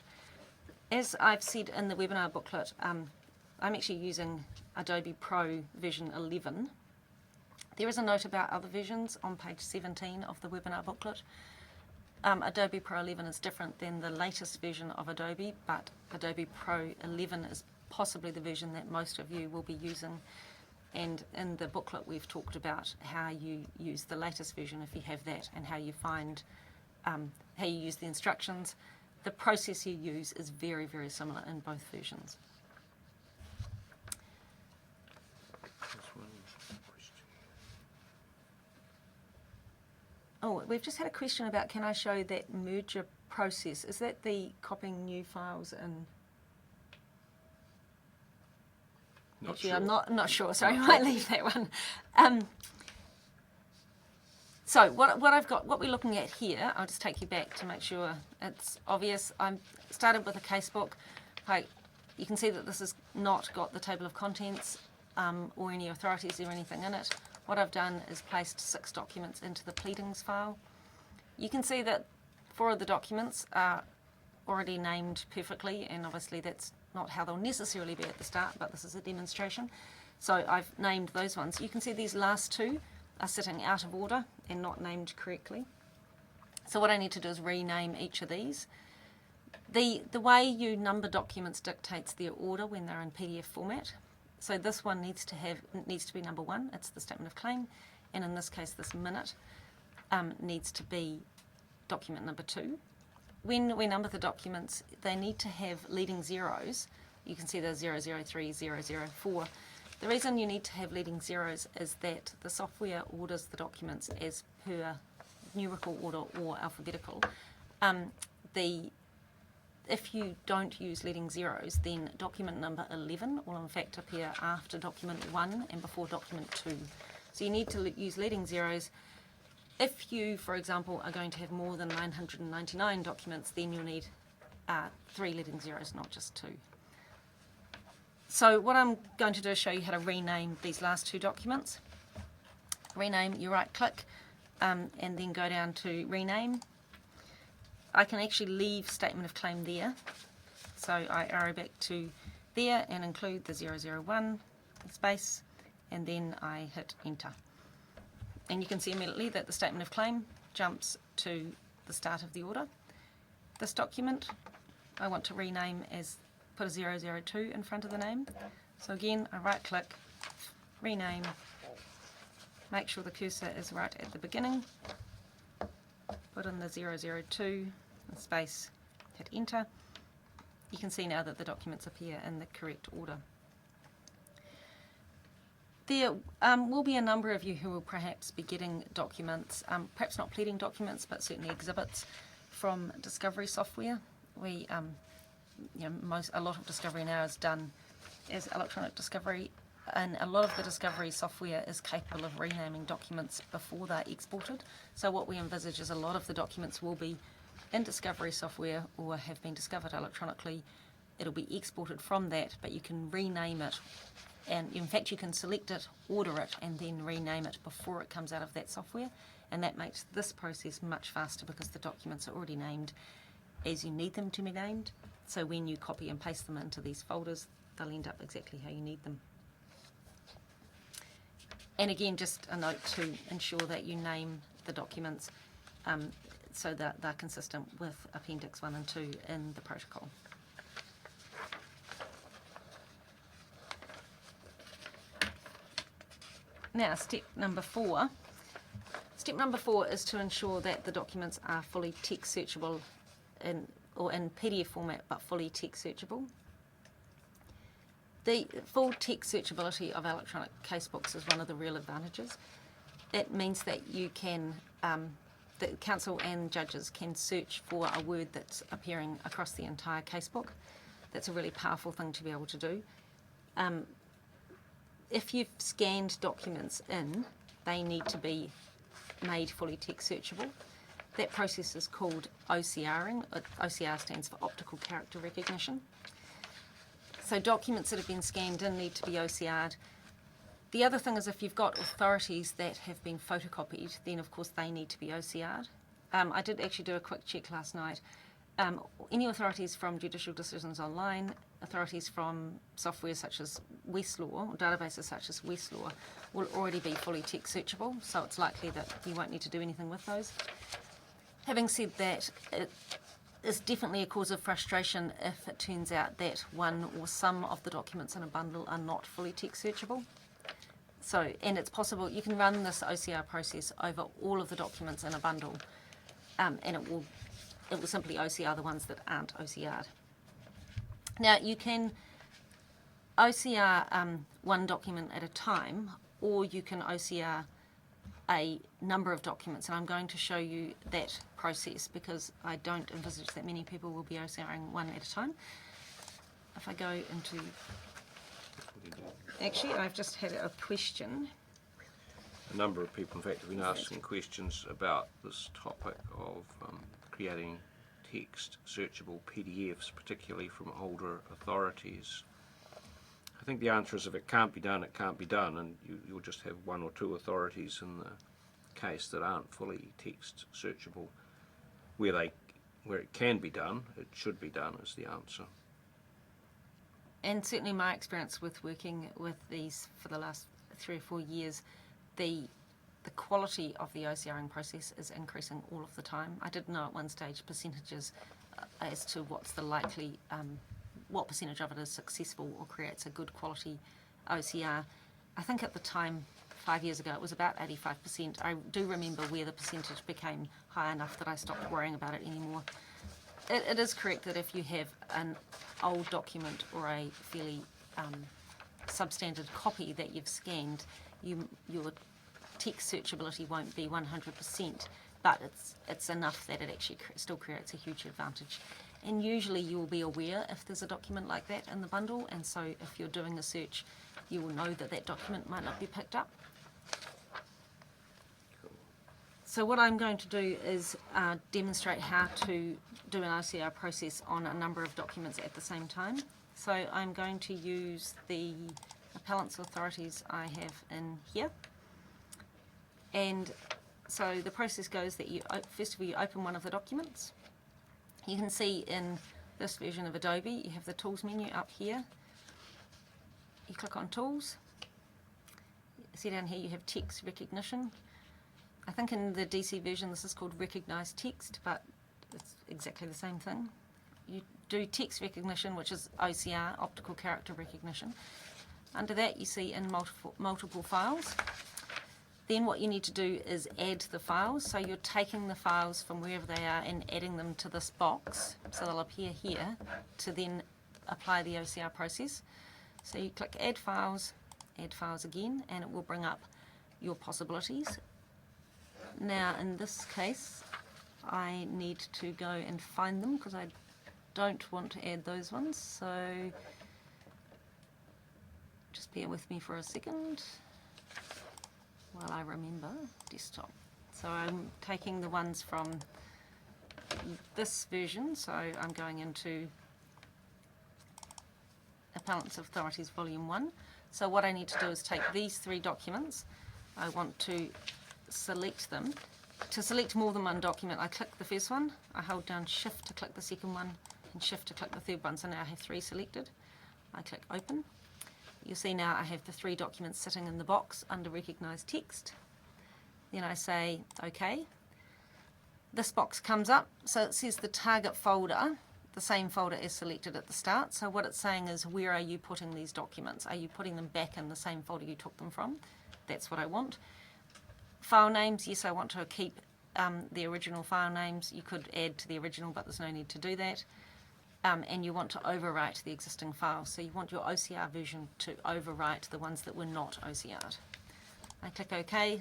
As I've said in the webinar booklet, I'm actually using Adobe Pro version 11. There is a note about other versions on page 17 of the webinar booklet. Adobe Pro 11 is different than the latest version of Adobe, but Adobe Pro 11 is possibly the version that most of you will be using. And in the booklet we've talked about how you use the latest version if you have that, and how you find, how you use the instructions. The process you use is very, very similar in both versions. Oh, we've just had a question about, can I show that merger process? Is that the copying new files in? Actually, sure. I'm not sure, so I might leave that one. So what we're looking at here, I'll just take you back to make sure it's obvious. I started with a casebook. You can see that this has not got the table of contents or any authorities or anything in it. What I've done is placed 6 documents into the pleadings file. You can see that 4 of the documents are already named perfectly, and obviously that's not how they'll necessarily be at the start, but this is a demonstration. So I've named those ones. You can see these last 2 are sitting out of order and not named correctly. So what I need to do is rename each of these. The way you number documents dictates their order when they're in PDF format. So this one needs to be number 1. It's the statement of claim, and in this case, this minute needs to be document number 2. When we number the documents, they need to have leading zeros. You can see there's 003, 004. The reason you need to have leading zeros is that the software orders the documents as per numerical order or alphabetical. If you don't use leading zeros, then document number 11 will in fact appear after document 1 and before document 2. So you need to use leading zeros. If you, for example, are going to have more than 999 documents, then you'll need 3 leading zeros, not just 2. So what I'm going to do is show you how to rename these last 2 documents. Rename, you right-click, and then go down to rename. I can actually leave statement of claim there. So I arrow back to there and include the 001 space, and then I hit enter. And you can see immediately that the statement of claim jumps to the start of the order. This document I want to rename as, put a 002 in front of the name. So again, I right click, rename, make sure the cursor is right at the beginning, put in the 002 space, hit enter. You can see now that the documents appear in the correct order. There will be a number of you who will perhaps be getting documents, perhaps not pleading documents, but certainly exhibits from discovery software. We, a lot of discovery now is done as electronic discovery, and a lot of the discovery software is capable of renaming documents before they're exported. So what we envisage is a lot of the documents will be in discovery software or have been discovered electronically. It'll be exported from that, but you can rename it, and in fact you can select it, order it, and then rename it before it comes out of that software, and that makes this process much faster because the documents are already named as you need them to be named. So when you copy and paste them into these folders, they'll end up exactly how you need them. And again, just a note to ensure that you name the documents so that they're consistent with Appendix 1 and 2 in the protocol. Now, step number 4. Step number 4 is to ensure that the documents are fully text searchable in PDF format, but fully text searchable. The full text searchability of electronic casebooks is one of the real advantages. It means that you can, the counsel and judges can search for a word that's appearing across the entire casebook. That's a really powerful thing to be able to do. If you've scanned documents in, they need to be made fully text searchable. That process is called OCRing. OCR stands for optical character recognition. So documents that have been scanned in need to be OCR'd. The other thing is if you've got authorities that have been photocopied, then of course they need to be OCR'd. I did actually do a quick check last night. Any authorities from judicial decisions online, authorities from software such as Westlaw, or databases such as Westlaw, will already be fully text searchable, so it's likely that you won't need to do anything with those. Having said that, it is definitely a cause of frustration if it turns out that one or some of the documents in a bundle are not fully text searchable. So, and it's possible, you can run this OCR process over all of the documents in a bundle, and it will simply OCR the ones that aren't OCR'd. Now, you can OCR one document at a time, or you can OCR a number of documents, and I'm going to show you that process because I don't envisage that many people will be OCRing one at a time. If I go into... Actually, I've just had a question. A number of people, in fact, have been asking questions about this topic of creating text searchable PDFs, particularly from older authorities. I think the answer is if it can't be done, it can't be done, and you'll just have one or two authorities in the case that aren't fully text searchable. Where it can be done, it should be done is the answer. And certainly my experience with working with these for the last 3 or 4 years, the quality of the OCRing process is increasing all of the time. I did know at one stage percentages as to what's the likely, what percentage of it is successful or creates a good quality OCR. I think at the time, 5 years ago, it was about 85%. I do remember where the percentage became high enough that I stopped worrying about it anymore. It is correct that if you have an old document or a fairly substandard copy that you've scanned, your text searchability won't be 100%, but it's enough that it actually still creates a huge advantage. And usually you will be aware if there's a document like that in the bundle, and so if you're doing a search, you will know that that document might not be picked up. So what I'm going to do is demonstrate how to do an OCR process on a number of documents at the same time. So I'm going to use the appellant's authorities I have in here. And So the process goes that first of all you open one of the documents. You can see in this version of Adobe you have the Tools menu up here. You click on Tools. See down here you have text recognition. I think in the DC version this is called Recognize Text, but it's exactly the same thing. You do text recognition, which is OCR, optical character recognition. Under that you see in multiple files. Then what you need to do is add the files. So you're taking the files from wherever they are and adding them to this box. So they'll appear here to then apply the OCR process. So you click Add Files again, and it will bring up your possibilities. Now in this case, I need to go and find them because I don't want to add those ones. So just bear with me for a second while I remember desktop. So I'm taking the ones from this version, so I'm going into Appellants Authorities Volume 1. So what I need to do is take these 3 documents. I want to select them. To select more than one document, I click the first one, I hold down Shift to click the second one, and Shift to click the third one. So now I have 3 selected. I click Open. You'll see now I have the 3 documents sitting in the box under Recognize Text. Then I say OK. This box comes up, so it says the target folder, the same folder as selected at the start. So what it's saying is, where are you putting these documents? Are you putting them back in the same folder you took them from? That's what I want. File names, yes, I want to keep the original file names. You could add to the original, but there's no need to do that. And you want to overwrite the existing files. So you want your OCR version to overwrite the ones that were not OCR'd. I click OK.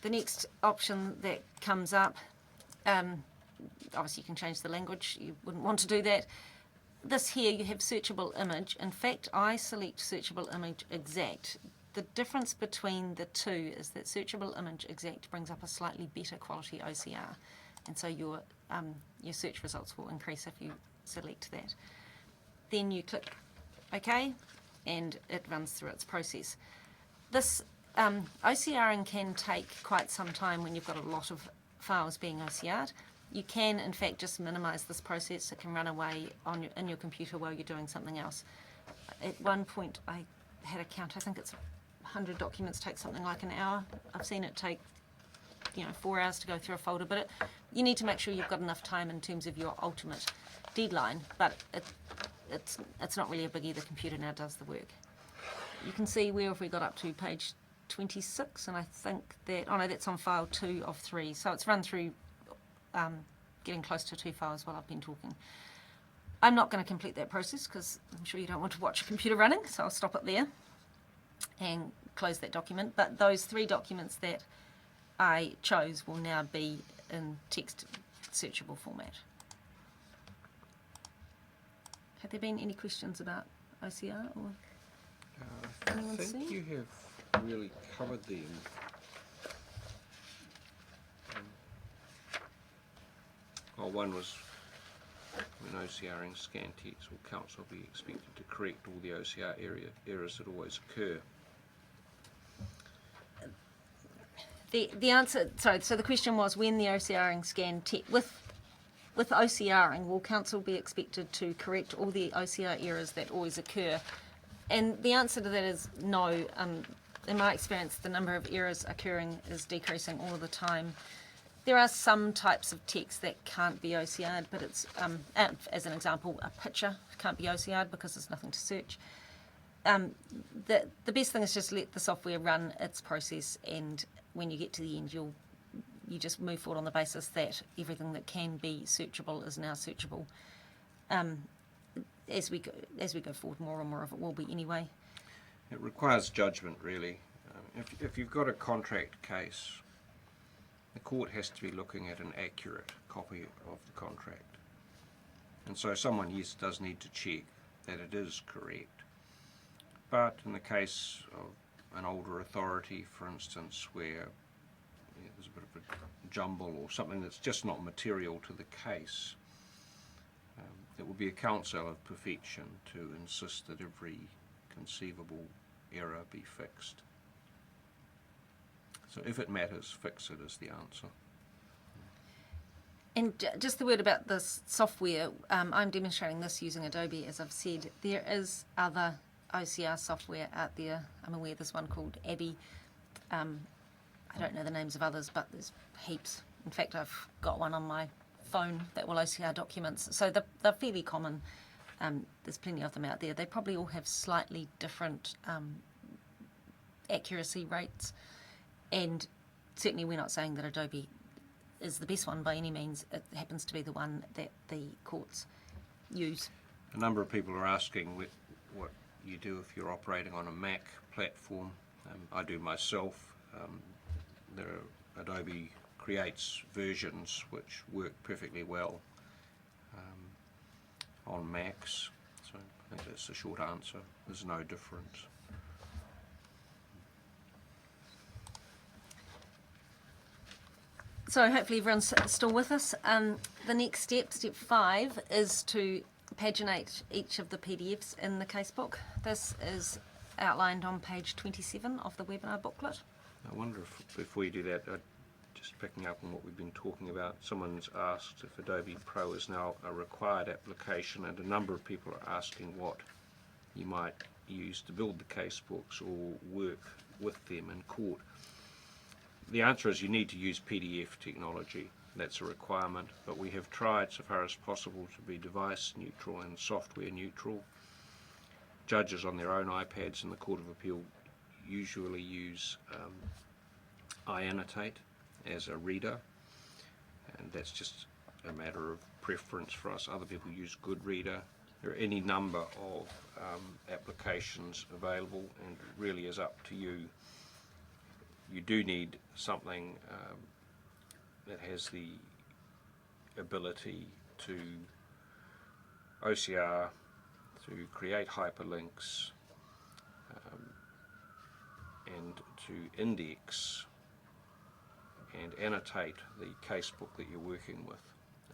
The next option that comes up, obviously you can change the language, you wouldn't want to do that. This here, you have searchable image. In fact, I select searchable image exact. The difference between the two is that searchable image exact brings up a slightly better quality OCR. And so your search results will increase if you select that. Then you click OK, and it runs through its process. This OCRing can take quite some time when you've got a lot of files being OCR'd. You can, in fact, just minimize this process. It can run away in your computer while you're doing something else. At one point, I had a count. I think it's 100 documents take something like an hour. I've seen it take 4 hours to go through a folder, but you need to make sure you've got enough time in terms of your ultimate deadline, but it's not really a biggie. The computer now does the work. You can see where have we got up to, page 26, and I think that, oh no, that's on file 2 of 3, so it's run through getting close to 2 files while I've been talking. I'm not going to complete that process because I'm sure you don't want to watch a computer running, so I'll stop it there and close that document, but those 3 documents that I chose will now be in text searchable format. Have there been any questions about OCR? Or I think you have really covered them. One was when OCRing scan text, will council be expected to correct all the OCR errors that always occur? The answer, sorry, so the question was, when the OCRing scan text, with OCRing, will council be expected to correct all the OCR errors that always occur? And the answer to that is no. In my experience, the number of errors occurring is decreasing all the time. There are some types of text that can't be OCR'd, but it's, as an example, a picture can't be OCR'd because there's nothing to search. The best thing is just let the software run its process, and when you get to the end, you just move forward on the basis that everything that can be searchable is now searchable. As we go forward, more and more of it will be anyway. It requires judgment, really. If you've got a contract case, the court has to be looking at an accurate copy of the contract. And so someone, yes, does need to check that it is correct. But in the case of an older authority, for instance, where there's a bit of a jumble or something that's just not material to the case, it would be a counsel of perfection to insist that every conceivable error be fixed. So if it matters, fix it is the answer. And just the word about this software, I'm demonstrating this using Adobe, as I've said. There is other OCR software out there. I'm aware there's one called Abby. I don't know the names of others, but there's heaps. In fact, I've got one on my phone that will OCR documents. So they're fairly common. There's plenty of them out there. They probably all have slightly different accuracy rates. And certainly we're not saying that Adobe is the best one by any means. It happens to be the one that the courts use. A number of people are asking what you do if you're operating on a Mac platform. I do myself. Adobe creates versions which work perfectly well on Macs. So I think that's the short answer. There's no difference. So hopefully everyone's still with us. The next step, step 5, is to paginate each of the PDFs in the casebook. This is outlined on page 27 of the webinar booklet. I wonder if before you do that, just picking up on what we've been talking about, someone's asked if Adobe Pro is now a required application, and a number of people are asking what you might use to build the casebooks or work with them in court. The answer is you need to use PDF technology. That's a requirement, but we have tried so far as possible to be device neutral and software neutral. Judges on their own iPads in the Court of Appeal usually use iAnnotate as a reader, and that's just a matter of preference for us. Other people use Goodreader. There are any number of applications available, and it really is up to you. You do need something that has the ability to OCR, to create hyperlinks, and to index and annotate the casebook that you're working with.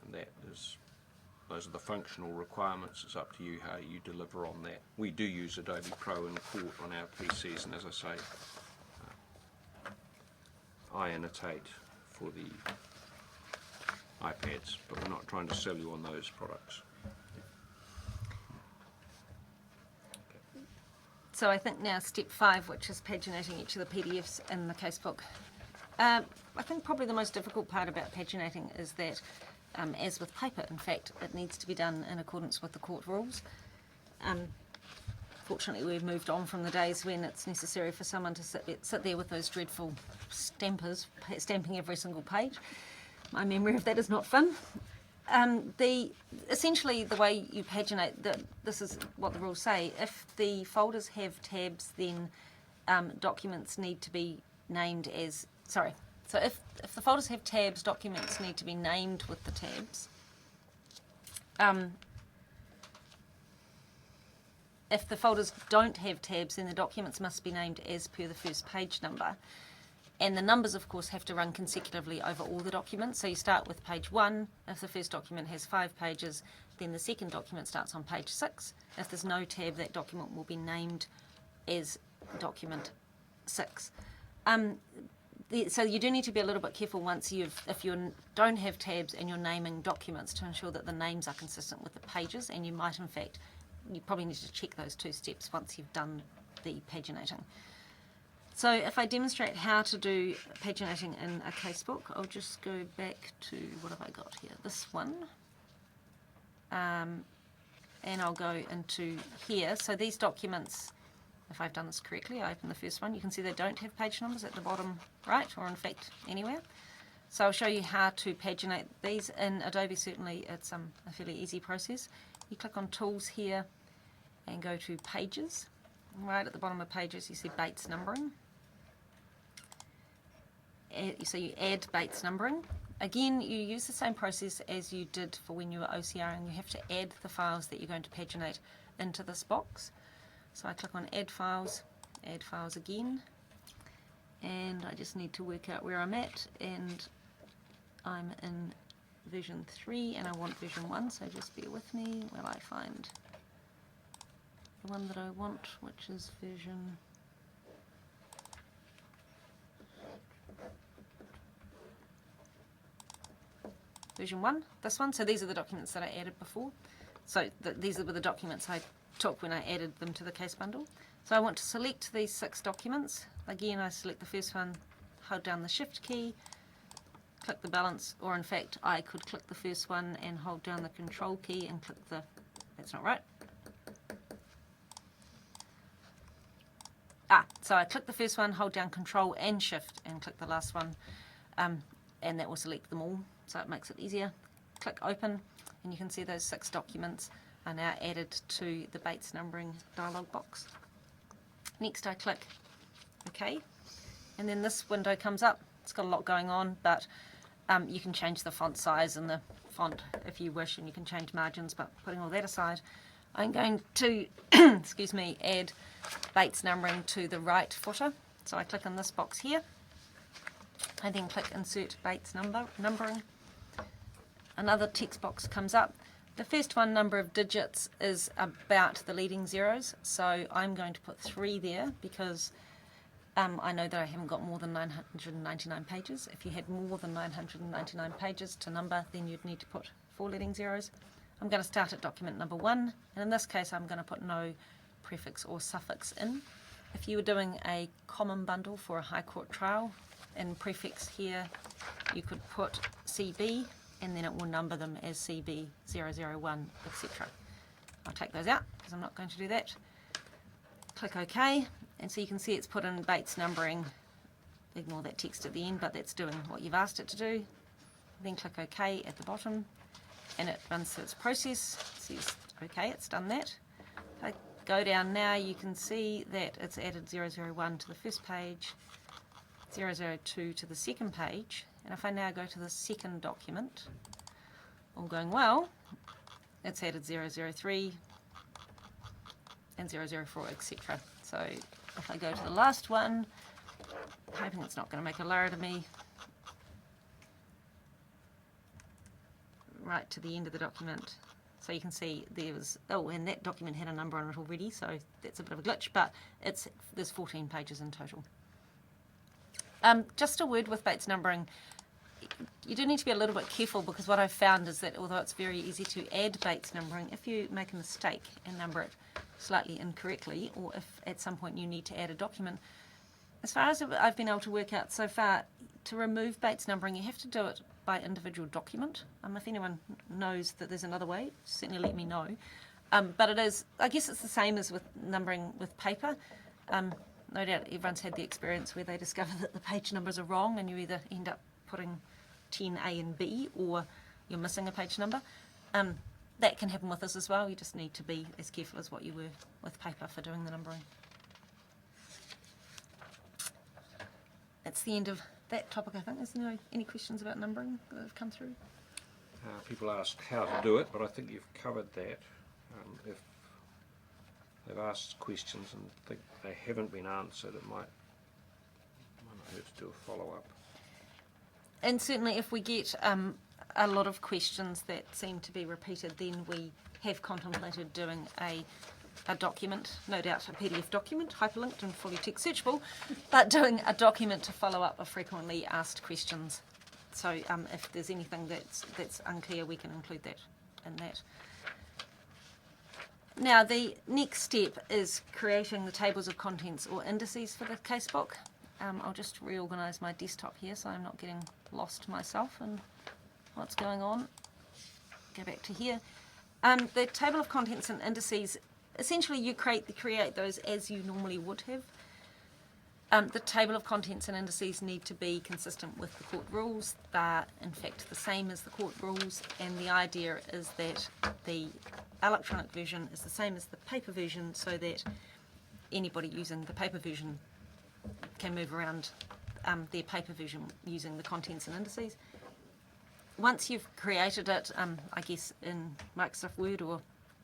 And those are the functional requirements. It's up to you how you deliver on that. We do use Adobe Pro in court on our PCs, and as I say, I annotate for the iPads, but we're not trying to sell you on those products. So I think now step 5, which is paginating each of the PDFs in the casebook. I think probably the most difficult part about paginating is that, as with paper, in fact, it needs to be done in accordance with the court rules. Fortunately, we've moved on from the days when it's necessary for someone to sit there with those dreadful stampers, stamping every single page. My memory of that is not fun. Essentially, the way you paginate, this is what the rules say. If the folders have tabs, then documents need to be named as... Sorry. So if the folders have tabs, documents need to be named with the tabs. If the folders don't have tabs, then the documents must be named as per the first page number. And the numbers, of course, have to run consecutively over all the documents. So you start with page 1. If the first document has 5 pages, then the second document starts on page 6. If there's no tab, that document will be named as document 6. So you do need to be a little bit careful if you don't have tabs and you're naming documents, to ensure that the names are consistent with the pages, and you might, in fact, you probably need to check those 2 steps once you've done the paginating. So if I demonstrate how to do paginating in a casebook, I'll just go back to, what have I got here? This one. And I'll go into here. So these documents, if I've done this correctly, I open the first one. You can see they don't have page numbers at the bottom right, or in fact anywhere. So I'll show you how to paginate these. In Adobe, certainly it's a fairly easy process. You click on Tools here and go to Pages. Right at the bottom of Pages you see Bates numbering. So you add Bates numbering. Again, you use the same process as you did for when you were OCRing. You have to add the files that you're going to paginate into this box. So I click on Add Files again, and I just need to work out where I'm at, and I'm in version 3 and I want version 1, so just bear with me while I find the one that I want, which is version version 1, this one. So these are the documents that I added before. So these were the documents I took when I added them to the case bundle. So I want to select these 6 documents. Again, I select the first one, hold down the shift key, click the balance, or in fact I could click the first one and hold down the control key and click the, that's not right. So I click the first one, hold down control and shift and click the last one, and that will select them all, so it makes it easier. Click open and you can see those 6 documents are now added to the Bates numbering dialog box. Next I click OK, and then this window comes up. It's got a lot going on, but you can change the font size and the font if you wish, and you can change margins, but putting all that aside, I'm going to excuse me, add Bates numbering to the right footer. So I click on this box here. I then click Insert Bates numbering. Another text box comes up. The first one, number of digits, is about the leading zeros, so I'm going to put 3 there because I know that I haven't got more than 999 pages. If you had more than 999 pages to number, then you'd need to put 4 leading zeros. I'm going to start at document number 1, and in this case I'm going to put no prefix or suffix in. If you were doing a common bundle for a High Court trial, in prefix here you could put CB, and then it will number them as CB 001, etc. I'll take those out because I'm not going to do that. Click OK, and so you can see it's put in Bates numbering. Ignore that text at the end, but that's doing what you've asked it to do. Then click OK at the bottom, and it runs through its process. It says OK, it's done that. If I go down now, you can see that it's added 001 to the first page, 002 to the second page, and if I now go to the second document, all going well, it's added 003 and 004, etc. So if I go to the last one, hoping it's not going to make a larry to me, right to the end of the document. So you can see there was, oh, and that document had a number on it already, so that's a bit of a glitch, but there's 14 pages in total. Just a word with Bates numbering. You do need to be a little bit careful, because what I've found is that although it's very easy to add Bates numbering, if you make a mistake and number it slightly incorrectly, or if at some point you need to add a document, as far as I've been able to work out so far, to remove Bates numbering you have to do it by individual document. If anyone knows that there's another way, certainly let me know. But it is, I guess it's the same as with numbering with paper. No doubt everyone's had the experience where they discover that the page numbers are wrong and you either end up putting 10A and B, or you're missing a page number. That can happen with this as well. You just need to be as careful as what you were with paper for doing the numbering. That's the end of that topic, I think. Is there any questions about numbering that have come through? People ask how to do it, but I think you've covered that. If they've asked questions and think they haven't been answered, it might not hurt to do a follow-up. And certainly if we get a lot of questions that seem to be repeated, then we have contemplated doing a document, no doubt a PDF document, hyperlinked and fully text searchable, but doing a document to follow up with frequently asked questions. So if there's anything that's unclear, we can include that in that. Now the next step is creating the tables of contents or indices for the casebook. I'll just reorganise my desktop here so I'm not getting lost myself in what's going on. Go back to here. The table of contents and indices, essentially you create those as you normally would have. The table of contents and indices need to be consistent with the court rules. They're in fact the same as the court rules, and the idea is that the electronic version is the same as the paper version, so that anybody using the paper version can move around their paper version using the contents and indices. Once you've created it, I guess in Microsoft Word or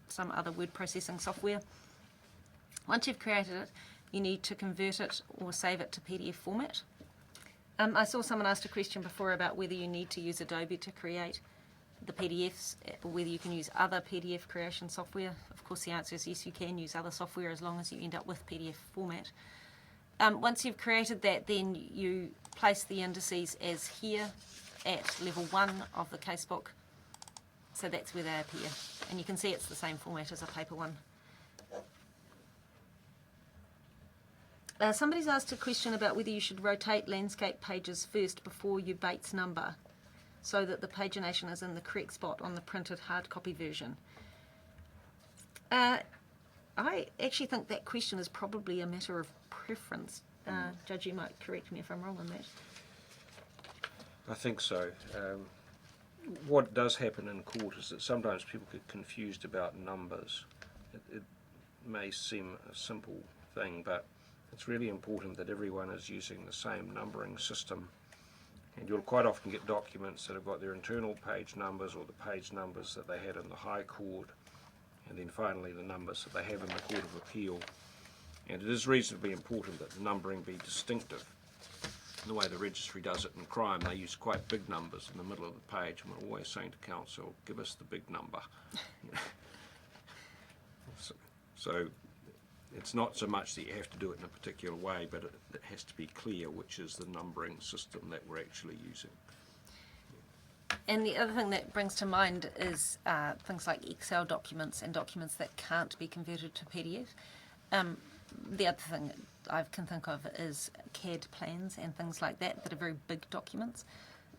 some other word processing software, once you've created it, you need to convert it or save it to PDF format. I saw someone asked a question before about whether you need to use Adobe to create the PDFs, or whether you can use other PDF creation software. Of course the answer is yes, you can use other software as long as you end up with PDF format. Once you've created that, then you place the indices as here, at level 1 of the casebook. So that's where they appear. And you can see it's the same format as a paper one. Somebody's asked a question about whether you should rotate landscape pages first before you Bates number, so that the pagination is in the correct spot on the printed hard copy version. I actually think that question is probably a matter of preference. Judge, you might correct me if I'm wrong on that. I think so. What does happen in court is that sometimes people get confused about numbers. It may seem a simple thing, but it's really important that everyone is using the same numbering system. And you'll quite often get documents that have got their internal page numbers or the page numbers that they had in the High Court, and then finally the numbers that they have in the Court of Appeal. And it is reasonably important that the numbering be distinctive. The way the registry does it in crime, they use quite big numbers in the middle of the page, and we're always saying to counsel, give us the big number. So it's not so much that you have to do it in a particular way, but it has to be clear which is the numbering system that we're actually using. And the other thing that brings to mind is things like Excel documents and documents that can't be converted to PDF. The other thing that I can think of is CAD plans and things like that that are very big documents.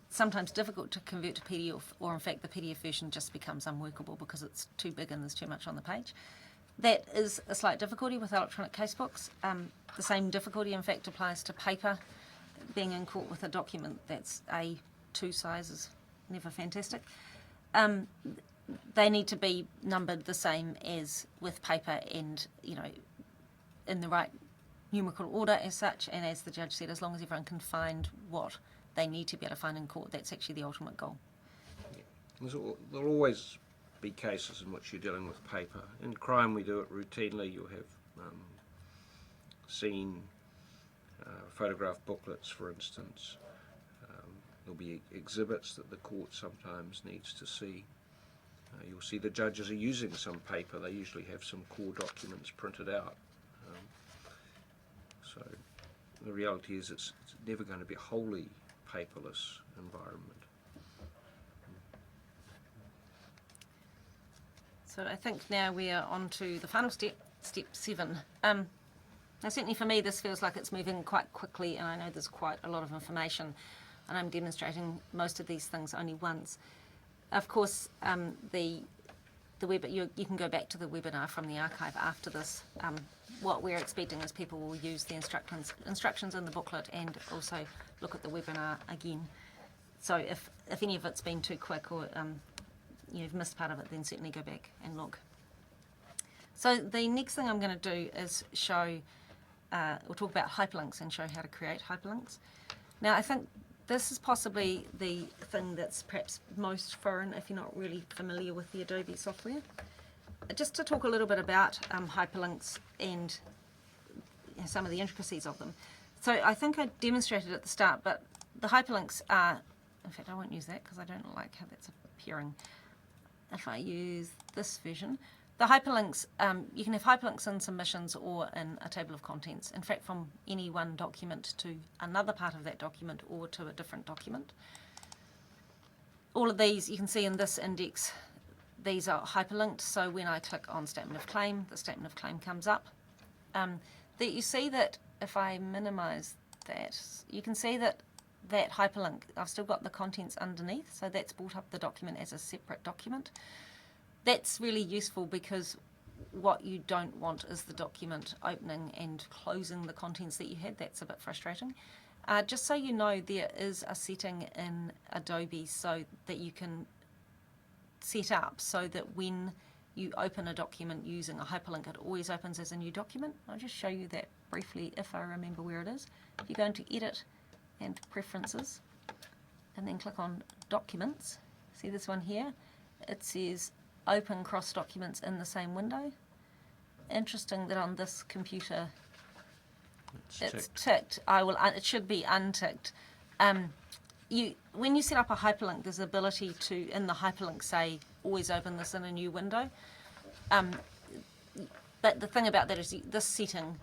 Sometimes difficult to convert to PDF, or in fact the PDF version just becomes unworkable because it's too big and there's too much on the page. That is a slight difficulty with electronic casebooks. The same difficulty in fact applies to paper. Being in court with a document that's A2 size is never fantastic. They need to be numbered the same as with paper, and in the right numerical order as such, and as the judge said, as long as everyone can find what they need to be able to find in court, that's actually the ultimate goal. There'll always be cases in which you're dealing with paper. In crime we do it routinely. You'll have seen photograph booklets, for instance. There'll be exhibits that the court sometimes needs to see. You'll see the judges are using some paper. They usually have some core documents printed out. So the reality is it's never going to be a wholly paperless environment. So I think now we are on to the final step, step 7. Now certainly for me this feels like it's moving quite quickly, and I know there's quite a lot of information, and I'm demonstrating most of these things only once. Of course, you can go back to the webinar from the archive after this. What we're expecting is people will use the instructions in the booklet and also look at the webinar again. So if any of it's been too quick, or you've missed part of it, then certainly go back and look. So the next thing I'm going to do is we'll talk about hyperlinks and show how to create hyperlinks. Now I think this is possibly the thing that's perhaps most foreign if you're not really familiar with the Adobe software. Just to talk a little bit about hyperlinks and some of the intricacies of them. So I think I demonstrated at the start, but the hyperlinks are, in fact I won't use that because I don't like how that's appearing. If I use this version, the hyperlinks, you can have hyperlinks in submissions or in a table of contents. In fact, from any one document to another part of that document or to a different document. All of these you can see in this index. These are hyperlinked, so when I click on Statement of Claim, the Statement of Claim comes up. You see that if I minimise that, you can see that hyperlink, I've still got the contents underneath, so that's brought up the document as a separate document. That's really useful because what you don't want is the document opening and closing the contents that you had. That's a bit frustrating. Just so you know, there is a setting in Adobe so that you can set up so that when you open a document using a hyperlink, it always opens as a new document. I'll just show you that briefly if I remember where it is. If you go into Edit and Preferences and then click on Documents, see this one here? It says Open Cross Documents in the same window. Interesting that on this computer it's ticked. It should be unticked. When you set up a hyperlink, there's the ability to, in the hyperlink, say, always open this in a new window. But the thing about that is this setting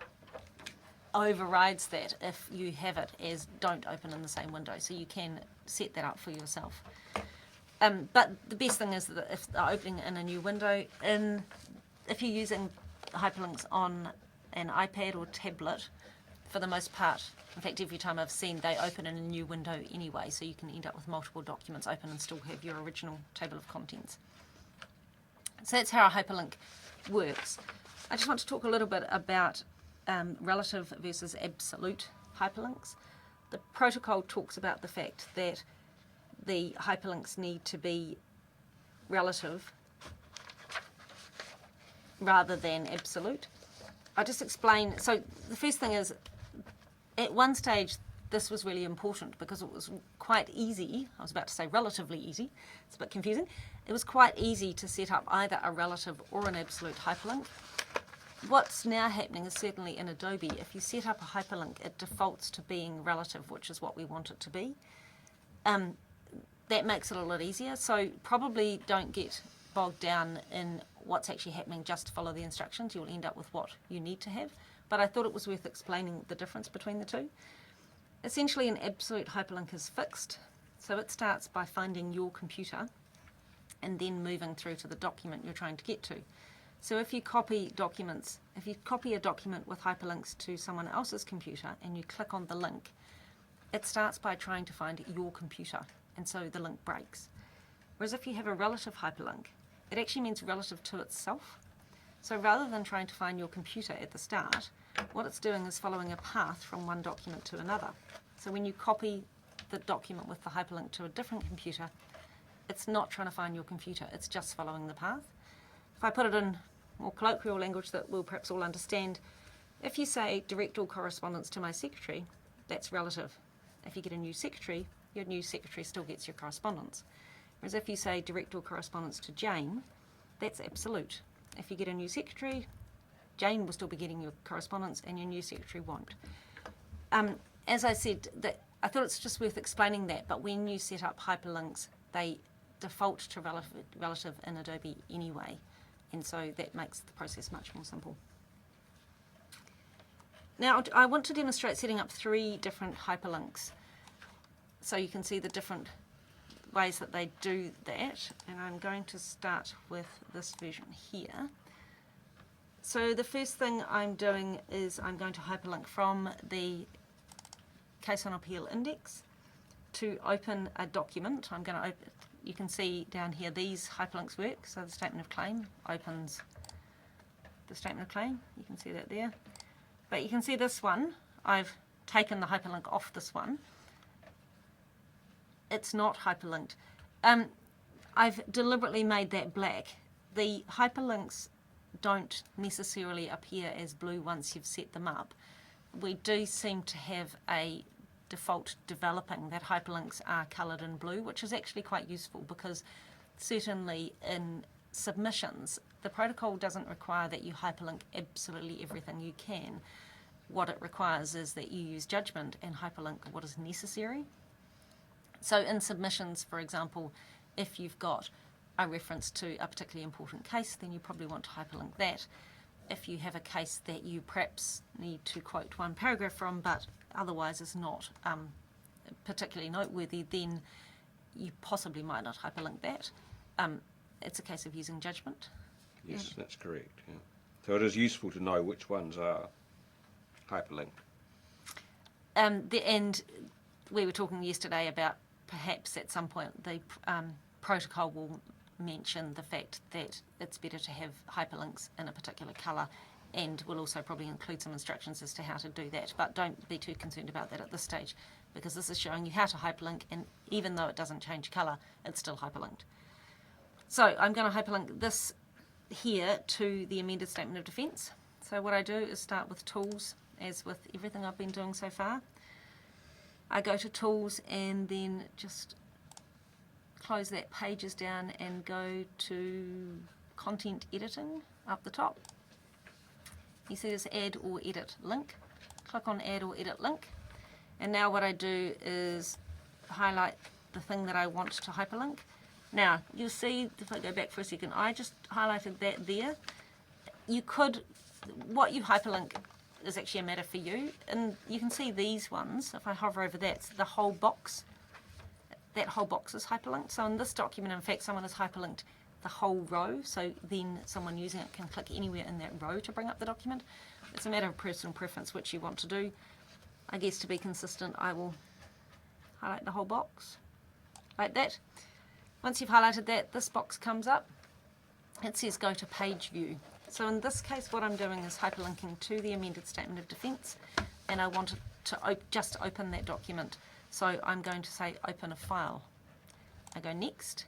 overrides that if you have it as don't open in the same window. So you can set that up for yourself. But the best thing is that if they're opening in a new window, if you're using hyperlinks on an iPad or tablet, for the most part, in fact, every time I've seen, they open in a new window anyway, so you can end up with multiple documents open and still have your original table of contents. So that's how a hyperlink works. I just want to talk a little bit about relative versus absolute hyperlinks. The protocol talks about the fact that the hyperlinks need to be relative rather than absolute. I'll just explain. So the first thing is, at one stage, this was really important because it was quite easy. I was about to say relatively easy. It's a bit confusing. It was quite easy to set up either a relative or an absolute hyperlink. What's now happening is certainly in Adobe, if you set up a hyperlink, it defaults to being relative, which is what we want it to be. That makes it a lot easier. So probably don't get bogged down in what's actually happening. Just follow the instructions. You'll end up with what you need to have. But I thought it was worth explaining the difference between the two. Essentially, an absolute hyperlink is fixed. So it starts by finding your computer and then moving through to the document you're trying to get to. So if you copy documents, if you copy a document with hyperlinks to someone else's computer and you click on the link, it starts by trying to find your computer, and so the link breaks. Whereas if you have a relative hyperlink, it actually means relative to itself. So rather than trying to find your computer at the start, what it's doing is following a path from one document to another. So when you copy the document with the hyperlink to a different computer, it's not trying to find your computer, it's just following the path. If I put it in more colloquial language that we'll perhaps all understand, if you say direct all correspondence to my secretary, that's relative. If you get a new secretary, your new secretary still gets your correspondence. Whereas if you say direct all correspondence to Jane, that's absolute. If you get a new secretary, Jane will still be getting your correspondence and your new secretary won't. As I said, I thought it's just worth explaining that, but when you set up hyperlinks, they default to relative in Adobe anyway, and so that makes the process much more simple. Now I want to demonstrate setting up 3 different hyperlinks so you can see the different ways that they do that, and I'm going to start with this version here. So the first thing I'm doing is I'm going to hyperlink from the Case on Appeal index to open a document. I'm going to open, you can see down here these hyperlinks work. So the statement of claim opens the statement of claim. You can see that there. But you can see this one, I've taken the hyperlink off this one. It's not hyperlinked. I've deliberately made that black. The hyperlinks don't necessarily appear as blue once you've set them up. We do seem to have a default developing that hyperlinks are coloured in blue, which is actually quite useful because certainly in submissions, the protocol doesn't require that you hyperlink absolutely everything you can. What it requires is that you use judgment and hyperlink what is necessary. So in submissions, for example, if you've got a reference to a particularly important case, then you probably want to hyperlink that. If you have a case that you perhaps need to quote one paragraph from, but otherwise is not particularly noteworthy, then you possibly might not hyperlink that. It's a case of using judgment. Yes, that's correct. Yeah. So it is useful to know which ones are hyperlinked. And we were talking yesterday about perhaps at some point the protocol will mention the fact that it's better to have hyperlinks in a particular colour, and we'll also probably include some instructions as to how to do that, but don't be too concerned about that at this stage because this is showing you how to hyperlink, and even though it doesn't change colour, it's still hyperlinked. So I'm going to hyperlink this here to the amended statement of defence. So what I do is start with tools, as with everything I've been doing so far. I go to tools and then just close that pages down and go to content editing up the top. You see this add or edit link. Click on add or edit link, and now what I do is highlight the thing that I want to hyperlink. Now you'll see, if I go back for a second, I just highlighted that there. You could, what you hyperlink is actually a matter for you. And you can see these ones, if I hover over that, the whole box, that whole box is hyperlinked. So in this document, in fact, someone has hyperlinked the whole row, so then someone using it can click anywhere in that row to bring up the document. It's a matter of personal preference which you want to do. I guess to be consistent, I will highlight the whole box like that. Once you've highlighted that, this box comes up. It says go to page view. So in this case, what I'm doing is hyperlinking to the amended statement of defence, and I want it to just open that document. So I'm going to say open a file. I go next.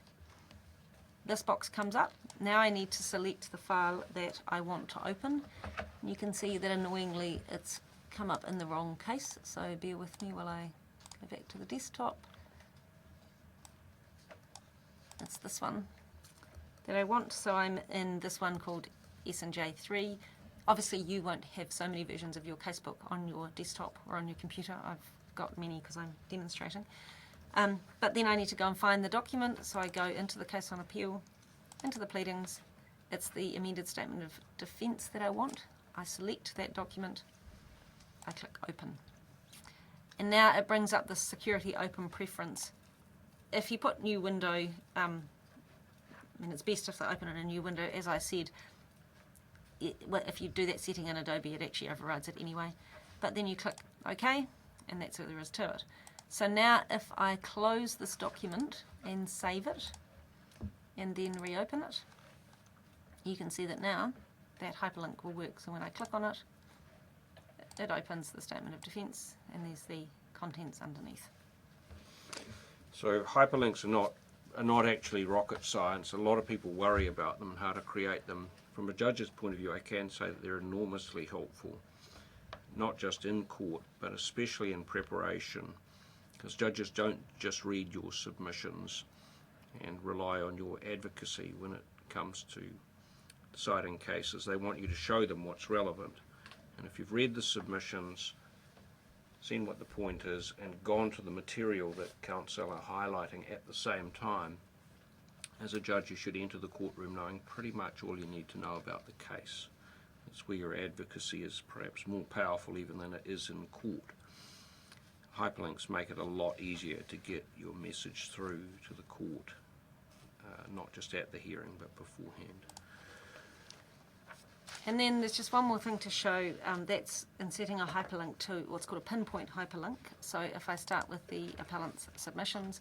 This box comes up. Now I need to select the file that I want to open. And you can see that annoyingly it's come up in the wrong case, so bear with me while I go back to the desktop. It's this one that I want, so I'm in this one called S&J3. Obviously you won't have so many versions of your casebook on your desktop or on your computer. I've got many because I'm demonstrating. But then I need to go and find the document, so I go into the case on appeal, into the pleadings. It's the amended statement of defence that I want. I select that document, I click open. And now it brings up the security open preference. If you put new window, it's best if they open in a new window. As I said, if you do that setting in Adobe, it actually overrides it anyway. But then you click OK, and that's all there is to it. So now if I close this document and save it, and then reopen it, you can see that now that hyperlink will work. So when I click on it, it opens the statement of defence, and there's the contents underneath. So hyperlinks are not actually rocket science. A lot of people worry about them and how to create them. From a judge's point of view, I can say that they're enormously helpful, not just in court, but especially in preparation, because judges don't just read your submissions and rely on your advocacy when it comes to deciding cases. They want you to show them what's relevant. And if you've read the submissions, seen what the point is, and gone to the material that counsel are highlighting at the same time, as a judge you should enter the courtroom knowing pretty much all you need to know about the case. It's where your advocacy is perhaps more powerful even than it is in court. Hyperlinks make it a lot easier to get your message through to the court, not just at the hearing but beforehand. And then there's just one more thing to show, that's in setting a hyperlink to what's called a pinpoint hyperlink. So if I start with the appellant's submissions,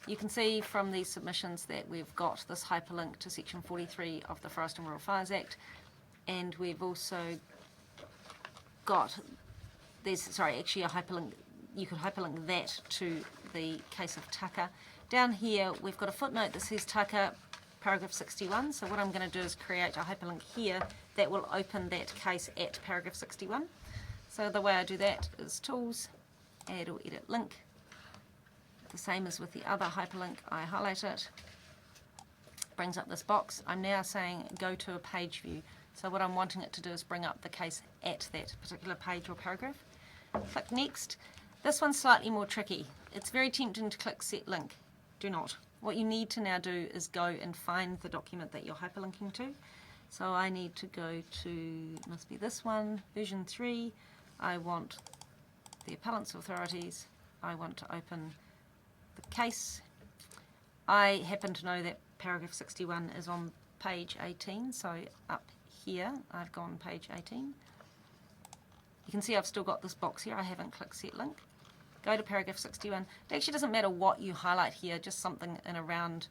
you can see from these submissions that we've got this hyperlink to section 43 of the Forest and Rural Fires Act, and we've also got, actually a hyperlink, you could hyperlink that to the case of Tucker. Down here we've got a footnote that says Tucker, paragraph 61, so what I'm going to do is create a hyperlink here that will open that case at paragraph 61. So the way I do that is Tools, Add or Edit Link. The same as with the other hyperlink, I highlight it, brings up this box. I'm now saying go to a page view. So what I'm wanting it to do is bring up the case at that particular page or paragraph. Click Next. This one's slightly more tricky. It's very tempting to click Set Link. Do not. What you need to now do is go and find the document that you're hyperlinking to. So I need to go to, must be this one, version 3. I want the appellant's authorities. I want to open the case. I happen to know that paragraph 61 is on page 18, so up here I've gone page 18. You can see I've still got this box here. I haven't clicked Set Link. Go to paragraph 61. It actually doesn't matter what you highlight here, just something in around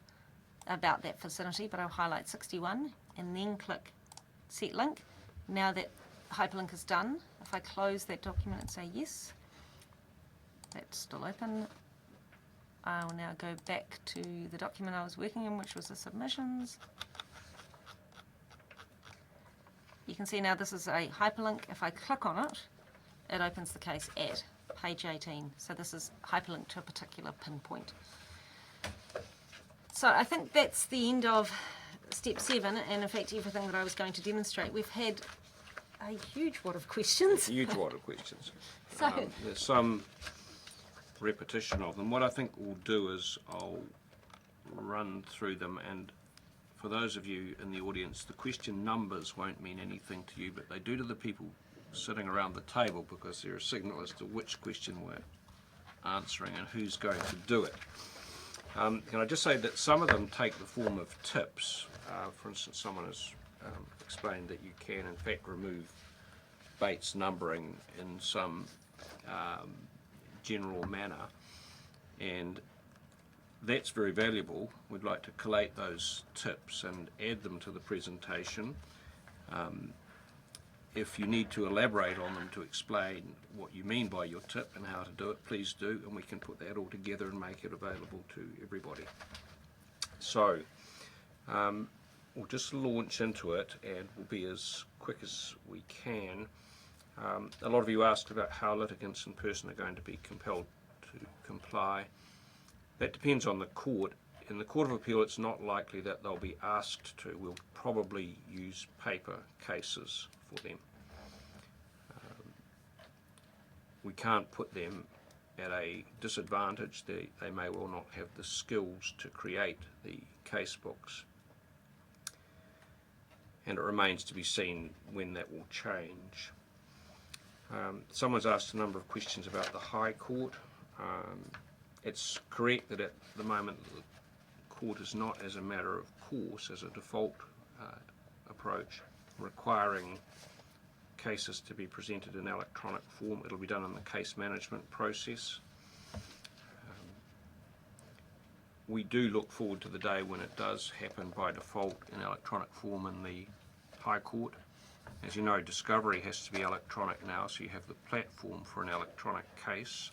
about that vicinity, but I'll highlight 61 and then click Set Link. Now that hyperlink is done, if I close that document and say yes, that's still open. I'll now go back to the document I was working in, which was the submissions. You can see now this is a hyperlink. If I click on it, it opens the case at page 18. So this is hyperlinked to a particular pinpoint. So I think that's the end of step 7, and in fact everything that I was going to demonstrate. We've had a huge wad of questions. A huge wad of questions. So there's some repetition of them. What I think we'll do is I'll run through them, and for those of you in the audience, the question numbers won't mean anything to you, but they do to the people sitting around the table because there is signal as to which question we're answering and who's going to do it. Can I just say that some of them take the form of tips. For instance, someone has explained that you can in fact remove Bates numbering in some general manner, and that's very valuable. We'd like to collate those tips and add them to the presentation. If you need to elaborate on them to explain what you mean by your tip and how to do it, please do, and we can put that all together and make it available to everybody. So we'll just launch into it, and we'll be as quick as we can. A lot of you asked about how litigants in person are going to be compelled to comply. That depends on the court. In the Court of Appeal, it's not likely that they'll be asked to. We'll probably use paper cases for them. We can't put them at a disadvantage. They may well not have the skills to create the casebooks. And it remains to be seen when that will change. Someone's asked a number of questions about the High Court. It's correct that at the moment the court is not, as a matter of course, as a default approach, requiring cases to be presented in electronic form. It'll be done in the case management process. We do look forward to the day when it does happen by default in electronic form in the High Court. As you know, discovery has to be electronic now, so you have the platform for an electronic case,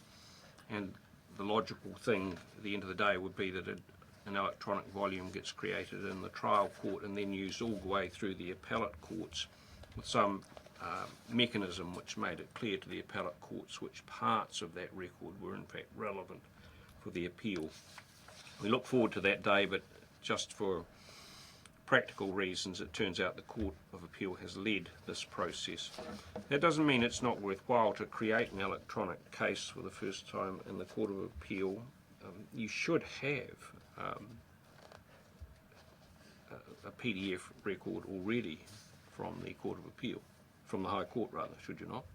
and the logical thing at the end of the day would be that an electronic volume gets created in the trial court and then used all the way through the appellate courts with some mechanism which made it clear to the appellate courts which parts of that record were in fact relevant for the appeal. We look forward to that day, but just for practical reasons, it turns out the Court of Appeal has led this process. That doesn't mean it's not worthwhile to create an electronic case for the first time in the Court of Appeal. You should have a PDF record already from the Court of Appeal, from the High Court rather, should you not?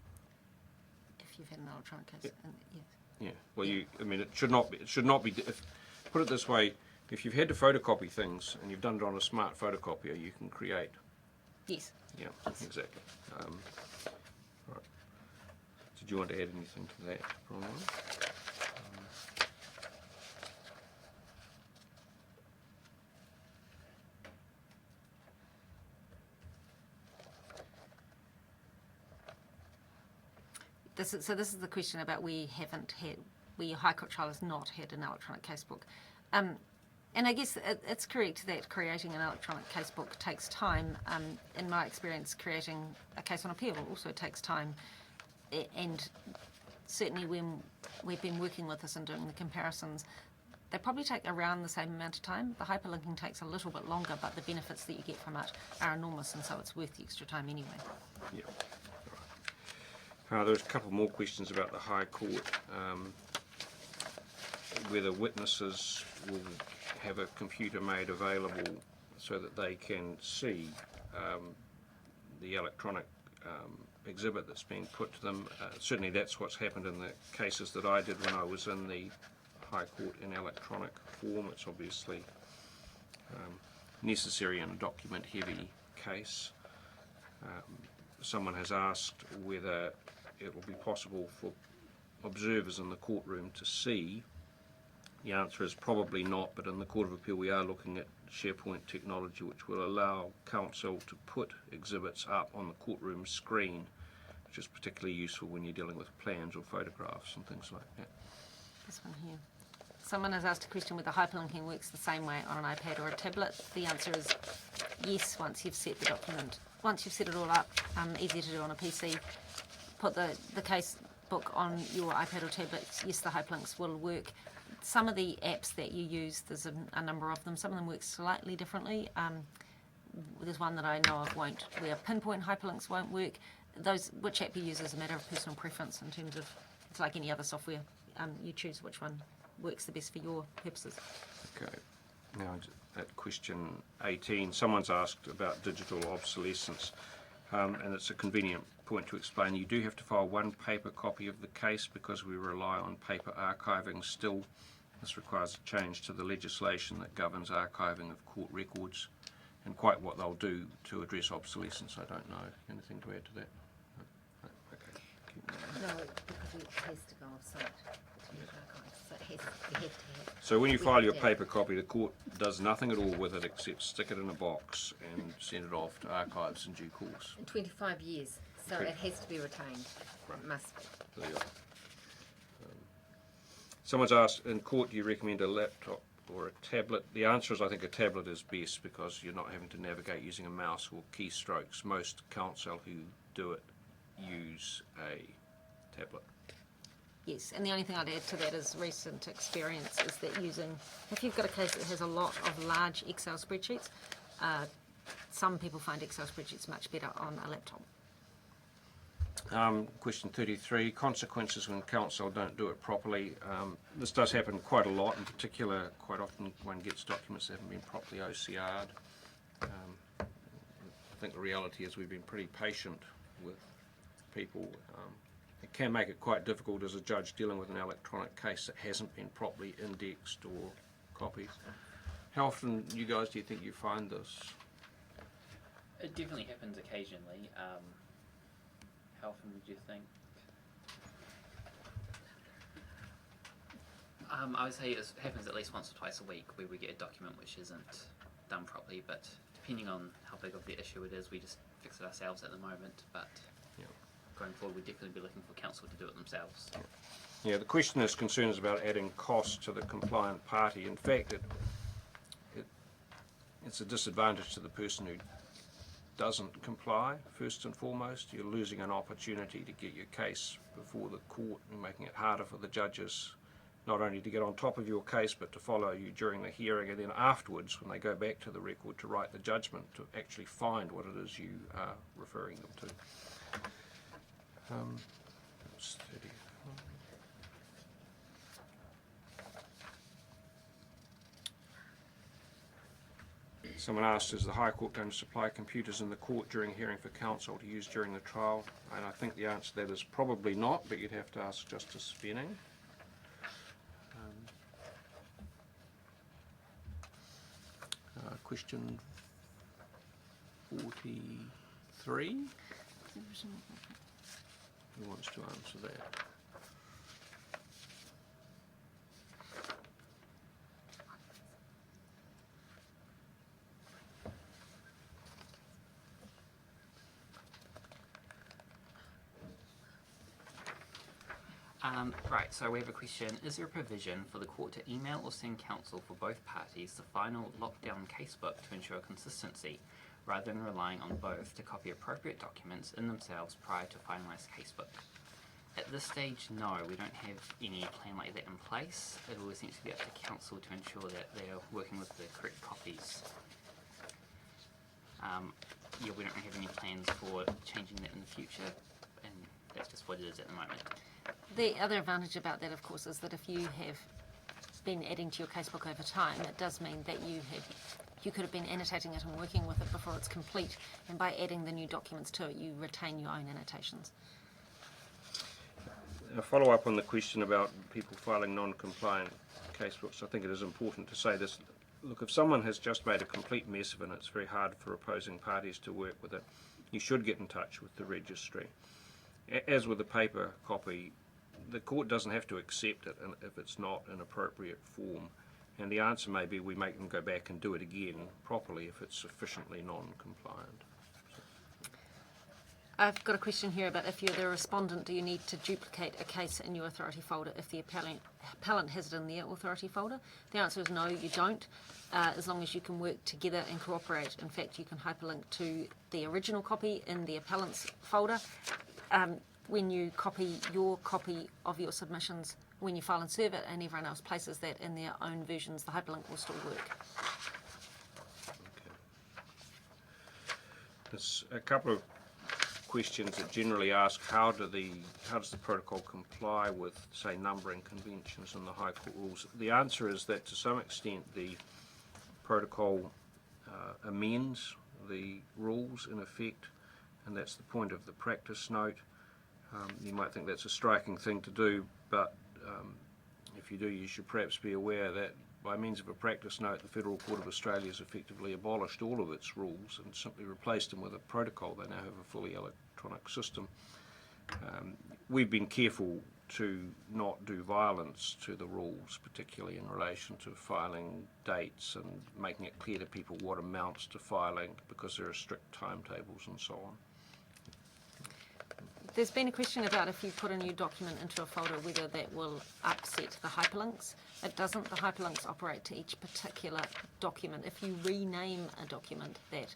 If you've had an electronic case, yes. Yeah. Well, it should not be. Put it this way: if you've had to photocopy things and you've done it on a smart photocopier, you can create. Yes. Yeah. Yes. Exactly. Right. Did you want to add anything to that, Brian? This is the question about where your High Court trial has not had an electronic casebook. And I guess it's correct that creating an electronic casebook takes time. In my experience, creating a case on appeal also takes time. And certainly when we've been working with this and doing the comparisons, they probably take around the same amount of time. The hyperlinking takes a little bit longer, but the benefits that you get from it are enormous, and so it's worth the extra time anyway. Yeah. There's a couple more questions about the High Court, whether witnesses will have a computer made available so that they can see the electronic exhibit that's being put to them. Certainly that's what's happened in the cases that I did when I was in the High Court in electronic form. It's obviously necessary in a document-heavy case. Someone has asked whether it will be possible for observers in the courtroom to see. The answer is probably not, but in the Court of Appeal we are looking at SharePoint technology which will allow counsel to put exhibits up on the courtroom screen, which is particularly useful when you're dealing with plans or photographs and things like that. This one here. Someone has asked a question whether hyperlinking works the same way on an iPad or a tablet. The answer is yes, once you've set the document. Once you've set it all up, easier to do on a PC, put the case book on your iPad or tablet, yes, the hyperlinks will work. Some of the apps that you use, there's a number of them, some of them work slightly differently. There's one that I know of where pinpoint hyperlinks won't work. Which app you use is a matter of personal preference in terms of, it's like any other software. You choose which one works the best for your purposes. Okay. Now at question 18, someone's asked about digital obsolescence. and it's a convenient point to explain. You do have to file one paper copy of the case because we rely on paper archiving still. This requires a change to the legislation that governs archiving of court records, and quite what they'll do to address obsolescence, I don't know. Anything to add to that? No? Okay. No, because it has to go off-site to be archived, so you have to have. So when you we file have your to have- paper copy, the court does nothing at all with it except stick it in a box and send it off to archives in due course. In 25 years, so Okay. it has to be retained. Right. It must be. There you are. Someone's asked, in court, do you recommend a laptop or a tablet? The answer is I think a tablet is best because you're not having to navigate using a mouse or keystrokes. Most counsel who do it use a tablet. Yes, and the only thing I'd add to that is recent experience is that if you've got a case that has a lot of large Excel spreadsheets, some people find Excel spreadsheets much better on a laptop. Question 33, consequences when counsel don't do it properly. This does happen quite a lot. In particular, quite often one gets documents that haven't been properly OCR'd. I think the reality is we've been pretty patient with people. It can make it quite difficult as a judge dealing with an electronic case that hasn't been properly indexed or copied. How often, you guys, do you think you find this? It definitely happens occasionally. How often would you think? I would say it happens at least once or twice a week where we get a document which isn't done properly, but depending on how big of the issue it is, we just fix it ourselves at the moment, but Yeah. going forward we'd definitely be looking for counsel to do it themselves. Yeah, the question is concerns about adding cost to the compliant party. In fact, it's a disadvantage to the person who doesn't comply. First and foremost, you're losing an opportunity to get your case before the court and making it harder for the judges not only to get on top of your case but to follow you during the hearing and then afterwards when they go back to the record to write the judgment to actually find what it is you are referring them to. That's 30. Someone asked, is the High Court going to supply computers in the court during hearing for counsel to use during the trial? And I think the answer to that is probably not, but you'd have to ask Justice Venning. Question 43. Who wants to answer that? Right, so we have a question. Is there a provision for the court to email or send counsel for both parties the final lockdown casebook to ensure consistency, rather than relying on both to copy appropriate documents in themselves prior to finalised casebook? At this stage, no, we don't have any plan like that in place. It always needs to be up to counsel to ensure that they are working with the correct copies. Yeah, we don't have any plans for changing that in the future, and that's just what it is at the moment. The other advantage about that, of course, is that if you have been adding to your casebook over time, it does mean that you could have been annotating it and working with it before it's complete, and by adding the new documents to it, you retain your own annotations. A follow-up on the question about people filing non-compliant casebooks, I think it is important to say this. Look, if someone has just made a complete mess of it and it's very hard for opposing parties to work with it, you should get in touch with the registry. As with the paper copy, the court doesn't have to accept it if it's not in appropriate form. And the answer may be we make them go back and do it again properly if it's sufficiently non-compliant. I've got a question here about if you're the respondent, do you need to duplicate a case in your authority folder if the appellant has it in their authority folder? The answer is no, you don't, as long as you can work together and cooperate. In fact, you can hyperlink to the original copy in the appellant's folder. When you copy your copy of your submissions, when you file and serve it and everyone else places that in their own versions, the hyperlink will still work. Okay. There's a couple of questions that generally ask how does the protocol comply with, say, numbering conventions and the High Court rules. The answer is that to some extent the protocol amends the rules in effect. and that's the point of the practice note. You might think that's a striking thing to do, but if you do, you should perhaps be aware that by means of a practice note, the Federal Court of Australia has effectively abolished all of its rules and simply replaced them with a protocol. They now have a fully electronic system. We've been careful to not do violence to the rules, particularly in relation to filing dates and making it clear to people what amounts to filing, because there are strict timetables and so on. There's been a question about if you put a new document into a folder, whether that will upset the hyperlinks. It doesn't. The hyperlinks operate to each particular document. If you rename a document that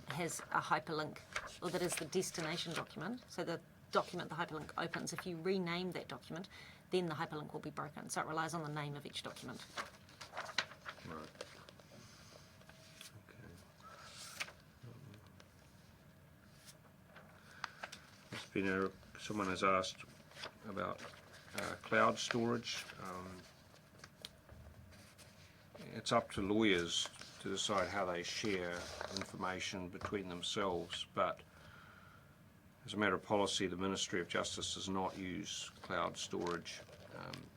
has a hyperlink, or that is the destination document, so the document the hyperlink opens, if you rename that document, then the hyperlink will be broken. So it relies on the name of each document. Right. Someone has asked about cloud storage. It's up to lawyers to decide how they share information between themselves, but as a matter of policy, the Ministry of Justice does not use cloud storage.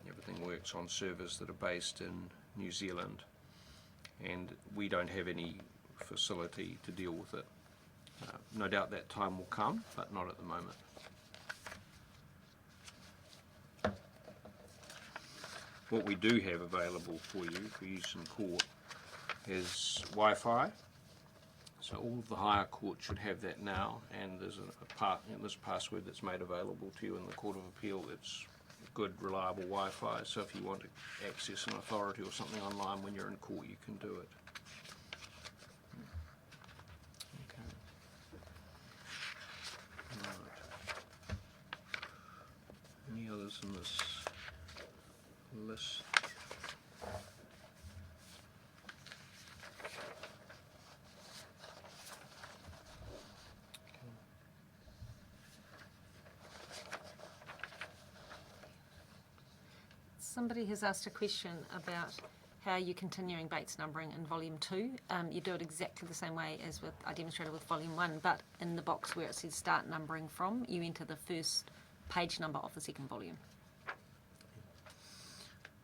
Everything works on servers that are based in New Zealand, and we don't have any facility to deal with it. No doubt that time will come, but not at the moment. What we do have available for you for use in court is Wi-Fi. So all of the higher courts should have that now, and there's this password that's made available to you in the Court of Appeal. It's good, reliable Wi-Fi, so if you want to access an authority or something online when you're in court, you can do it. Any others in this list? Somebody has asked a question about how you're continuing Bates numbering in Volume 2. You do it exactly the same way as I demonstrated with Volume 1, but in the box where it says Start Numbering From, you enter the first page number of the second volume.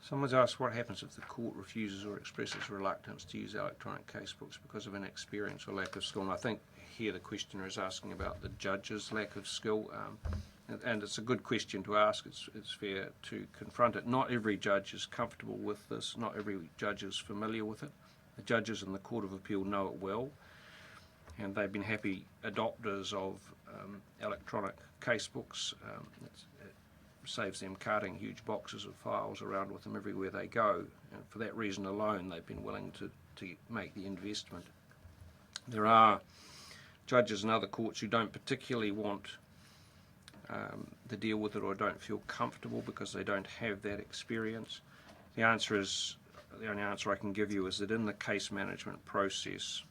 Someone's asked what happens if the court refuses or expresses reluctance to use electronic casebooks because of inexperience or lack of skill. And I think here the questioner is asking about the judge's lack of skill. And it's a good question to ask. It's fair to confront it. Not every judge is comfortable with this. Not every judge is familiar with it. The judges in the Court of Appeal know it well, and they've been happy adopters of electronic casebooks. It saves them carting huge boxes of files around with them everywhere they go. And for that reason alone, they've been willing to make the investment. There are judges in other courts who don't particularly want to deal with it or don't feel comfortable because they don't have that experience. The only answer I can give you is that in the case management process,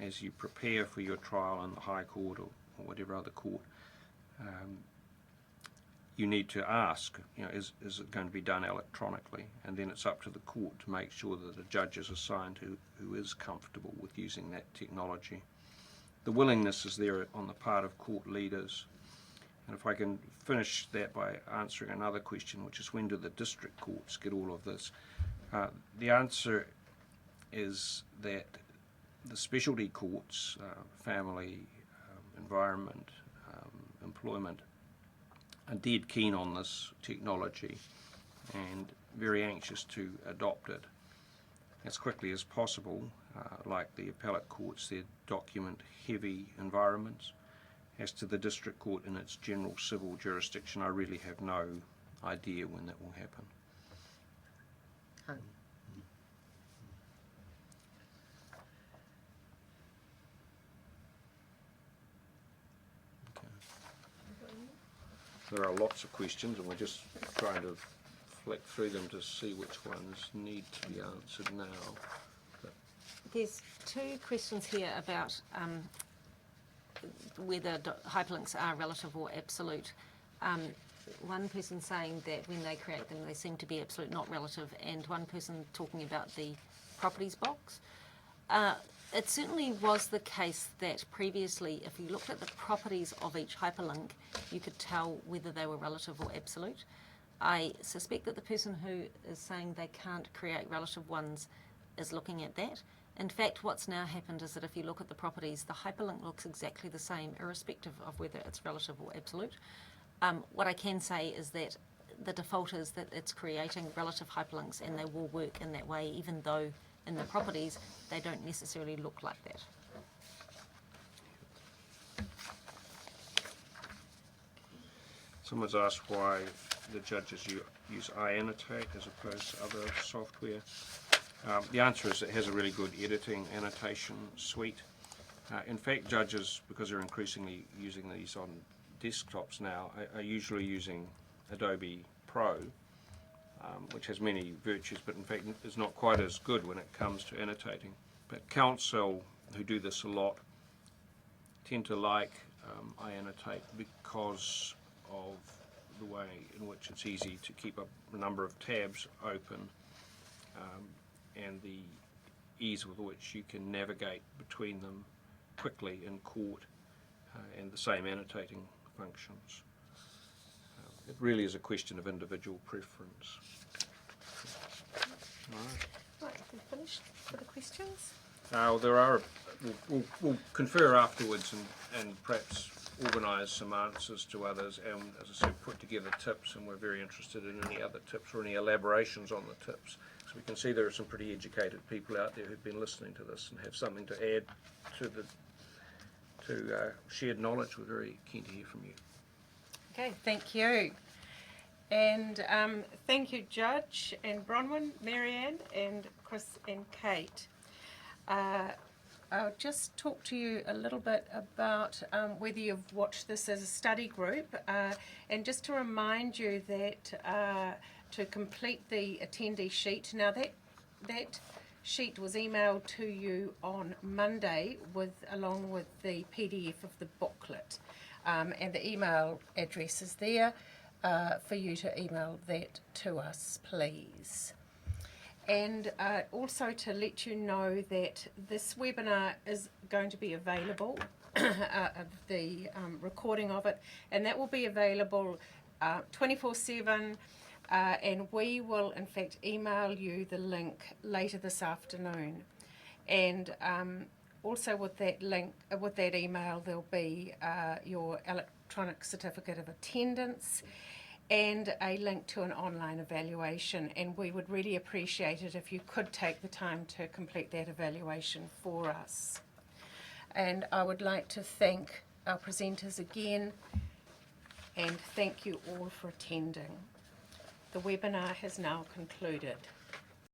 as you prepare for your trial in the High Court or whatever other court, you need to ask, is it going to be done electronically? And then it's up to the court to make sure that a judge is assigned who is comfortable with using that technology. The willingness is there on the part of court leaders. And if I can finish that by answering another question, which is when do the district courts get all of this? The answer is that the specialty courts, family, environment, employment, are dead keen on this technology and very anxious to adopt it as quickly as possible. Like the appellate courts, they're document-heavy environments. As to the district court in its general civil jurisdiction, I really have no idea when that will happen. Okay. There are lots of questions, and we're just trying to flick through them to see which ones need to be answered now. There's two questions here about whether hyperlinks are relative or absolute. One person saying that when they create them, they seem to be absolute, not relative, and one person talking about the properties box. It certainly was the case that previously, if you looked at the properties of each hyperlink, you could tell whether they were relative or absolute. I suspect that the person who is saying they can't create relative ones is looking at that. In fact, what's now happened is that if you look at the properties, the hyperlink looks exactly the same, irrespective of whether it's relative or absolute. What I can say is that the default is that it's creating relative hyperlinks, and they will work in that way, even though in the properties they don't necessarily look like that. Someone's asked why the judges use iAnnotate as opposed to other software. The answer is it has a really good editing annotation suite. In fact, judges, because they're increasingly using these on desktops now, are usually using Adobe Pro, which has many virtues, but in fact is not quite as good when it comes to annotating. But counsel, who do this a lot, tend to like iAnnotate because of the way in which it's easy to keep a number of tabs open, and the ease with which you can navigate between them quickly in court, and the same annotating functions. It really is a question of individual preference. Right, we finished with the questions? There are. We'll confer afterwards and perhaps organise some answers to others, and as I said, put together tips, and we're very interested in any other tips or any elaborations on the tips. So we can see there are some pretty educated people out there who've been listening to this and have something to add to shared knowledge. We're very keen to hear from you. Okay, thank you. And thank you, Judge and Bronwyn, Marianne, and Chris and Kate. I'll just talk to you a little bit about whether you've watched this as a study group, and just to remind you that to complete the attendee sheet, now that sheet was emailed to you on Monday along with the PDF of the booklet, and the email address is there for you to email that to us, please. And also to let you know that this webinar is going to be available, the recording of it, and that will be available 24/7, and we will in fact email you the link later this afternoon. And also with that link, with that email, there'll be your electronic certificate of attendance and a link to an online evaluation, and we would really appreciate it if you could take the time to complete that evaluation for us. And I would like to thank our presenters again, and thank you all for attending. The webinar has now concluded.